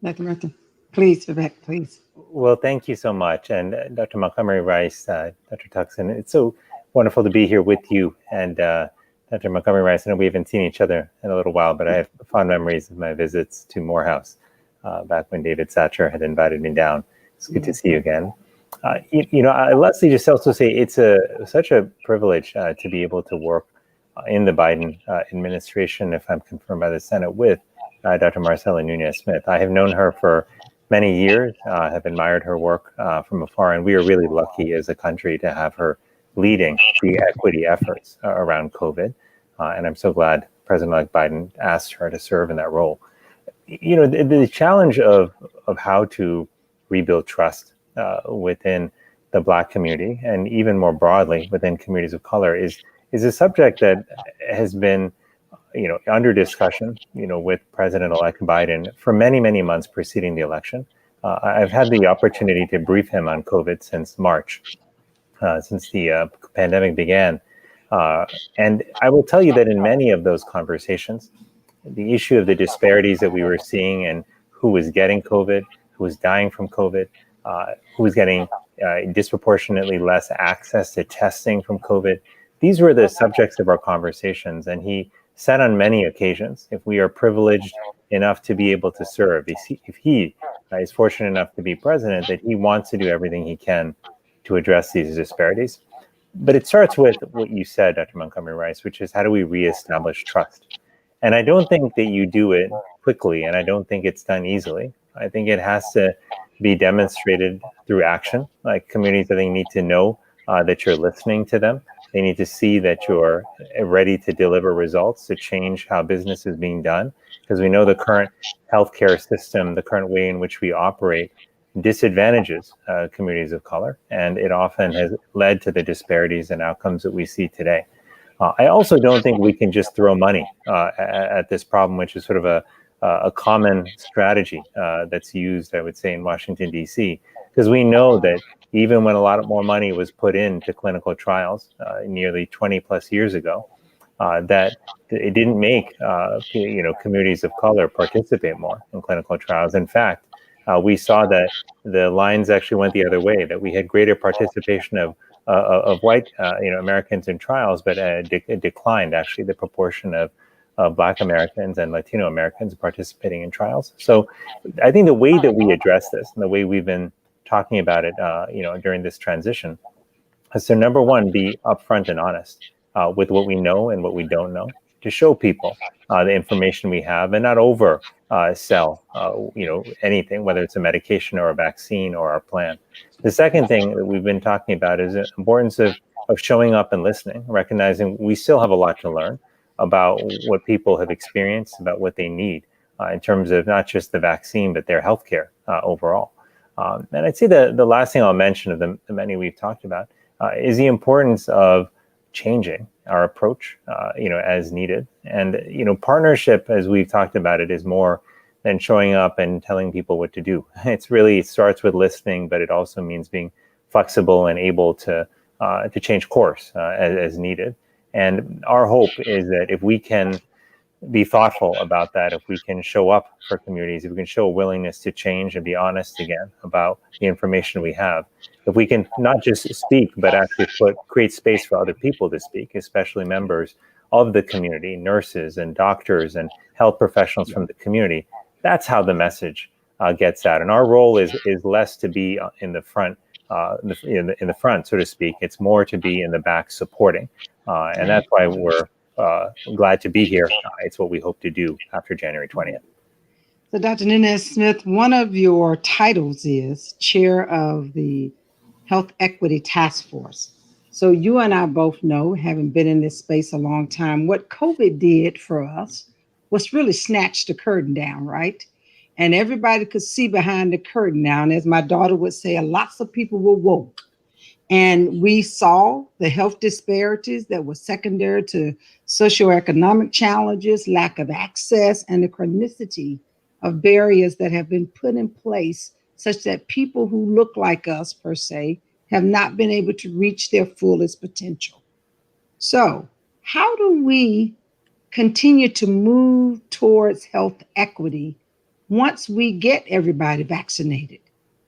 Dr. Murthy, please, Vivek, please. Well, thank you so much. And Dr. Montgomery Rice, Dr. Tuckson, it's so wonderful to be here with you. And Dr. Montgomery Rice, I know we haven't seen each other in a little while, but I have fond memories of my visits to Morehouse back when David Satcher had invited me down. It's good to see you again. Leslie, just also say it's such a privilege to be able to work in the Biden administration, if I'm confirmed by the Senate, with Dr. Marcela Nunez Smith. I have known her for many years, have admired her work from afar, and we are really lucky as a country to have her leading the equity efforts around COVID. And I'm so glad President-elect Biden asked her to serve in that role. The challenge of how to rebuild trust within the Black community, and even more broadly within communities of color, is a subject that has been under discussion, with President-elect Biden for many, many months preceding the election. I've had the opportunity to brief him on COVID since March, since the pandemic began. And I will tell you that in many of those conversations, the issue of the disparities that we were seeing and who was getting COVID, who was dying from COVID, who was getting disproportionately less access to testing from COVID, these were the subjects of our conversations. And he said on many occasions, if we are privileged enough to be able to serve, if he is fortunate enough to be president, that he wants to do everything he can to address these disparities. But it starts with what you said, Dr. Montgomery Rice, which is how do we reestablish trust? And I don't think that you do it quickly, and I don't think it's done easily. I think it has to be demonstrated through action. Like communities, I think, need to know that you're listening to them. They need to see that you're ready to deliver results to change how business is being done. Because we know the current healthcare system, the current way in which we operate, disadvantages communities of color. And it often has led to the disparities and outcomes that we see today. I also don't think we can just throw money at this problem, which is sort of a common strategy that's used, I would say, in Washington, D.C., because we know that even when a lot more money was put into clinical trials nearly 20 plus years ago, that it didn't make communities of color participate more in clinical trials. In fact, we saw that the lines actually went the other way, that we had greater participation of white Americans in trials, but it declined actually the proportion of Black Americans and Latino Americans participating in trials. So I think the way that we address this and the way we've been talking about it during this transition is to, number one, be upfront and honest with what we know and what we don't know, to show people the information we have and not over sell anything, whether it's a medication or a vaccine or our plan. The second thing that we've been talking about is the importance of showing up and listening, recognizing we still have a lot to learn about what people have experienced, about what they need in terms of not just the vaccine, but their healthcare overall. And I'd say the last thing I'll mention of the many we've talked about is the importance of changing our approach, as needed. And, partnership, as we've talked about it, is more than showing up and telling people what to do. It starts with listening, but it also means being flexible and able to change course as needed. And our hope is that if we can be thoughtful about that, if we can show up for communities, if we can show a willingness to change and be honest again about the information we have, if we can not just speak, but actually create space for other people to speak, especially members of the community, nurses and doctors and health professionals from the community, that's how the message gets out. And our role is less to be in the front, in the front, so to speak. It's more to be in the back supporting. And that's why we're glad to be here. It's what we hope to do after January 20th. So Dr. Nunez Smith, one of your titles is Chair of the Health Equity Task Force. So you and I both know, having been in this space a long time, what COVID did for us was really snatch the curtain down, right? And everybody could see behind the curtain now. And as my daughter would say, lots of people were woke. And we saw the health disparities that were secondary to socioeconomic challenges, lack of access, and the chronicity of barriers that have been put in place such that people who look like us, per se, have not been able to reach their fullest potential. So how do we continue to move towards health equity once we get everybody vaccinated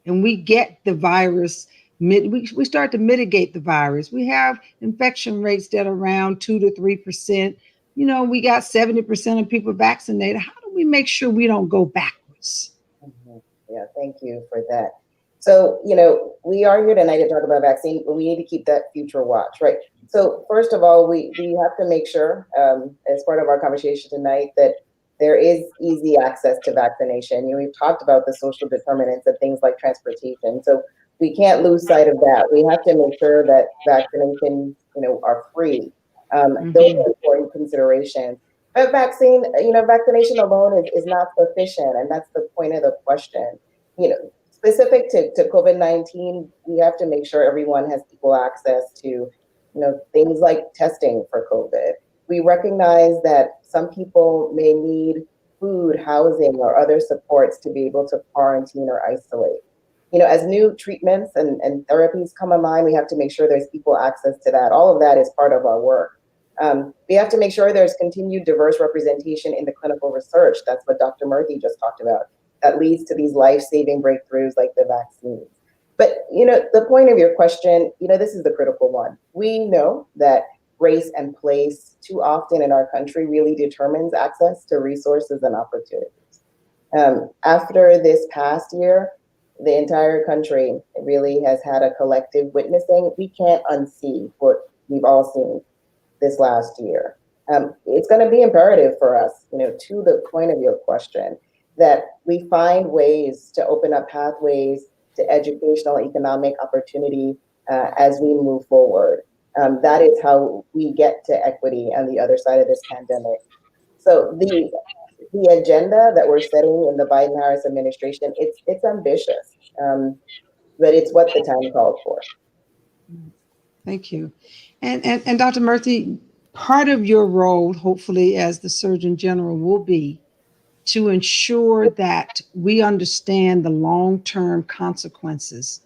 and we get the virus, we start to mitigate the virus? We have infection rates that are around 2 to 3%. We got 70% of people vaccinated. How do we make sure we don't go backwards? Yeah, thank you for that. So, we are here tonight to talk about vaccine, but we need to keep that future watch, right? So first of all, we have to make sure, as part of our conversation tonight, that there is easy access to vaccination. We've talked about the social determinants of things like transportation. So we can't lose sight of that. We have to make sure that vaccinations, are free. Those are important considerations. But vaccination alone is not sufficient, and that's the point of the question. Specific to COVID-19, we have to make sure everyone has equal access to, things like testing for COVID. We recognize that some people may need food, housing, or other supports to be able to quarantine or isolate. As new treatments and therapies come online, we have to make sure there's equal access to that. All of that is part of our work. We have to make sure there's continued diverse representation in the clinical research. That's what Dr. Murthy just talked about. That leads to these life-saving breakthroughs like the vaccines. But, the point of your question, this is the critical one. We know that race and place too often in our country really determines access to resources and opportunities. After this past year, the entire country really has had a collective witnessing. We can't unsee what we've all seen this last year. It's going to be imperative for us, to the point of your question, that we find ways to open up pathways to educational, economic opportunity as we move forward. That is how we get to equity on the other side of this pandemic. So the agenda that we're setting in the Biden-Harris administration, it's ambitious, but it's what the time called for. Thank you. And Dr. Murthy, part of your role, hopefully, as the Surgeon General will be to ensure that we understand the long-term consequences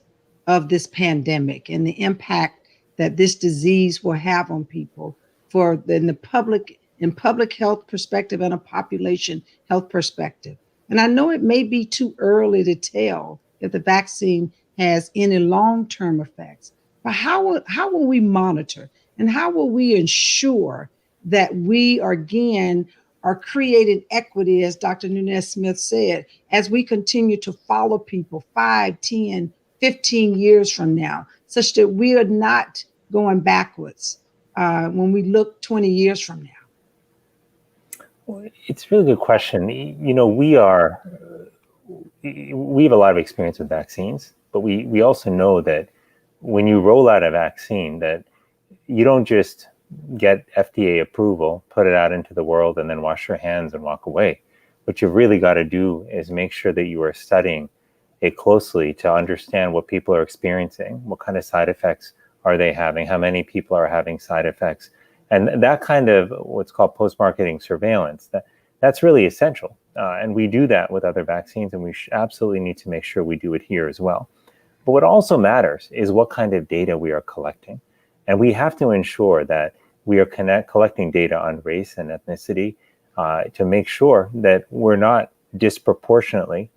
of this pandemic and the impact that this disease will have on people in public health perspective and a population health perspective. And I know it may be too early to tell if the vaccine has any long-term effects, but how will we monitor and how will we ensure that we are creating equity, as Dr. Nunez Smith said, as we continue to follow people 5, 10, 15 years from now, such that we are not going backwards when we look 20 years from now? It's a really good question. You know, we have a lot of experience with vaccines, but we also know that when you roll out a vaccine, that you don't just get FDA approval, put it out into the world, and then wash your hands and walk away. What you've really got to do is make sure that you are studying it closely to understand what people are experiencing, what kind of side effects are they having, how many people are having side effects. And that kind of what's called post-marketing surveillance, that's really essential. And we do that with other vaccines, and we absolutely need to make sure we do it here as well. But what also matters is what kind of data we are collecting. And we have to ensure that we are collecting data on race and ethnicity to make sure that we're not disproportionately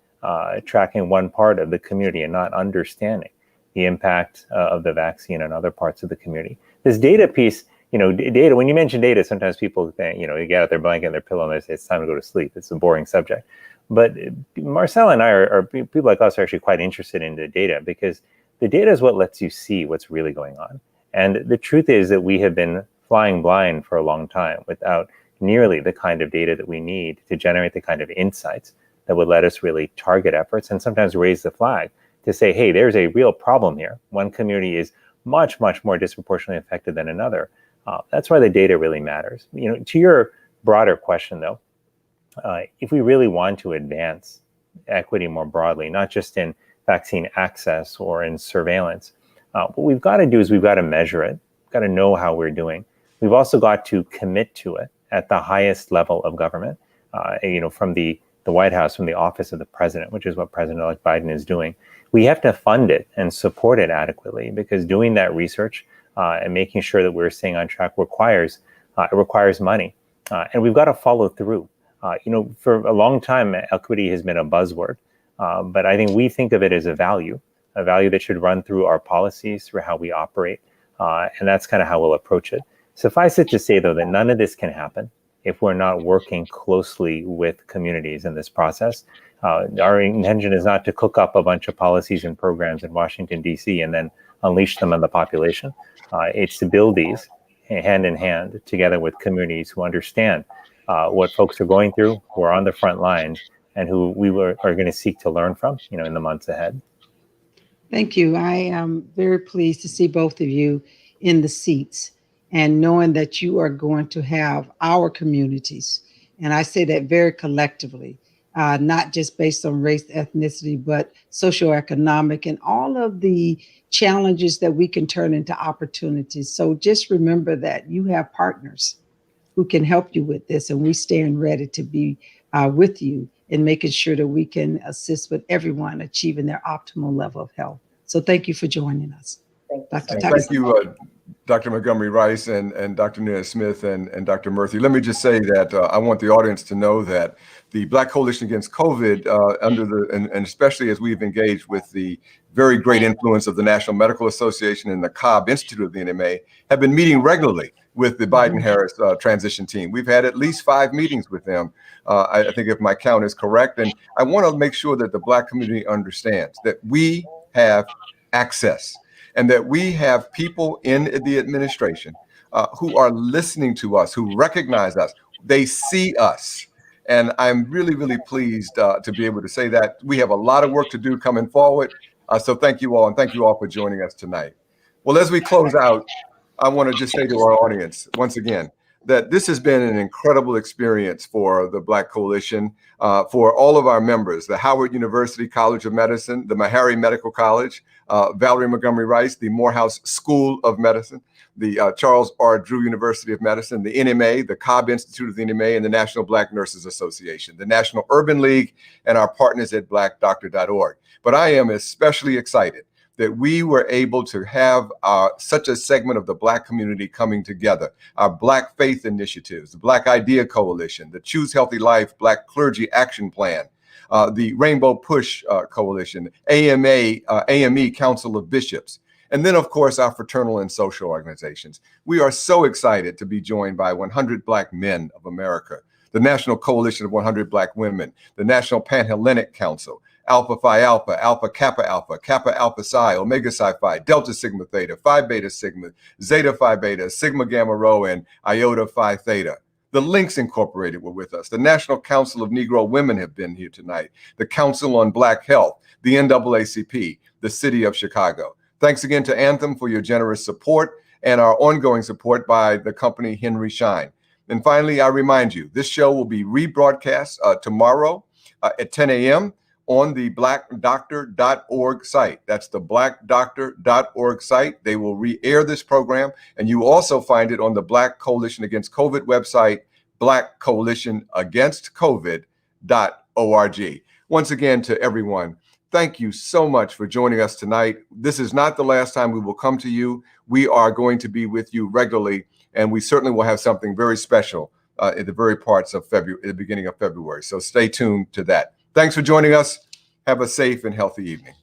tracking one part of the community and not understanding the impact of the vaccine on other parts of the community. This data piece, you know, data, when you mention data, sometimes people think, you know, they get out their blanket and their pillow and they say, it's time to go to sleep. It's a boring subject. But Marcella and I are people like us are actually quite interested in the data, because the data is what lets you see what's really going on. And the truth is that we have been flying blind for a long time without nearly the kind of data that we need to generate the kind of insights that would let us really target efforts and sometimes raise the flag to say, hey, there's a real problem here. One community is much, much more disproportionately affected than another. That's why the data really matters. You know, to your broader question, though, if we really want to advance equity more broadly, not just in vaccine access or in surveillance, what we've got to do is we've got to measure it. We've got to know how we're doing. We've also got to commit to it at the highest level of government, you know, from the White House, from the office of the president, which is what President-elect Biden is doing. We have to fund it and support it adequately, because doing that research and making sure that we're staying on track requires money. And we've got to follow through. You know, for a long time, equity has been a buzzword, but I think we think of it as a value that should run through our policies, through how we operate. And that's kind of how we'll approach it. Suffice it to say, though, that none of this can happen if we're not working closely with communities in this process. Our intention is not to cook up a bunch of policies and programs in Washington, D.C. and then unleash them on the population. It's to build these hand in hand together with communities who understand what folks are going through, who are on the front lines, and who are going to seek to learn from, you know, in the months ahead. Thank you. I am very pleased to see both of you in the seats and knowing that you are going to have our communities. And I say that very collectively, not just based on race, ethnicity, but socioeconomic and all of the challenges that we can turn into opportunities. So just remember that you have partners who can help you with this, and we stand ready to be with you in making sure that we can assist with everyone achieving their optimal level of health. So thank you for joining us. Thank you, Dr. Montgomery Rice and Dr. Nunez Smith and Dr. Murthy. Let me just say that I want the audience to know that the Black Coalition Against COVID, and especially as we've engaged with the very great influence of the National Medical Association and the Cobb Institute of the NMA, have been meeting regularly with the Biden-Harris transition team. We've had at least 5 meetings with them, I think if my count is correct. And I want to make sure that the Black community understands that we have access and that we have people in the administration who are listening to us, who recognize us. They see us. And I'm really, really pleased to be able to say that. We have a lot of work to do coming forward. So thank you all, and thank you all for joining us tonight. Well, as we close out, I want to just say to our audience, once again, that this has been an incredible experience for the Black Coalition, for all of our members, the Howard University College of Medicine, the Meharry Medical College, Valerie Montgomery Rice, the Morehouse School of Medicine, the Charles R. Drew University of Medicine, the NMA, the Cobb Institute of the NMA, and the National Black Nurses Association, the National Urban League, and our partners at BlackDoctor.org. But I am especially excited that we were able to have such a segment of the Black community coming together. Our Black Faith Initiatives, the Black Idea Coalition, the Choose Healthy Life Black Clergy Action Plan, the Rainbow Push Coalition, AME Council of Bishops, and then, of course, our fraternal and social organizations. We are so excited to be joined by 100 Black Men of America, the National Coalition of 100 Black Women, the National Panhellenic Council, Alpha Phi Alpha, Alpha Kappa Alpha, Kappa Alpha Psi, Omega Psi Phi, Delta Sigma Theta, Phi Beta Sigma, Zeta Phi Beta, Sigma Gamma Rho, and Iota Phi Theta. The Links Incorporated were with us. The National Council of Negro Women have been here tonight. The Council on Black Health, the NAACP, the City of Chicago. Thanks again to Anthem for your generous support and our ongoing support by the company Henry Schein. And finally, I remind you, this show will be rebroadcast tomorrow at 10 a.m. on the BlackDoctor.org site. That's the BlackDoctor.org site. They will re-air this program, and you also find it on the Black Coalition Against COVID website, blackcoalitionagainstcovid.org. Once again, to everyone, thank you so much for joining us tonight. This is not the last time we will come to you. We are going to be with you regularly, and we certainly will have something very special at the very parts of February, at the beginning of February. So stay tuned to that. Thanks for joining us. Have a safe and healthy evening.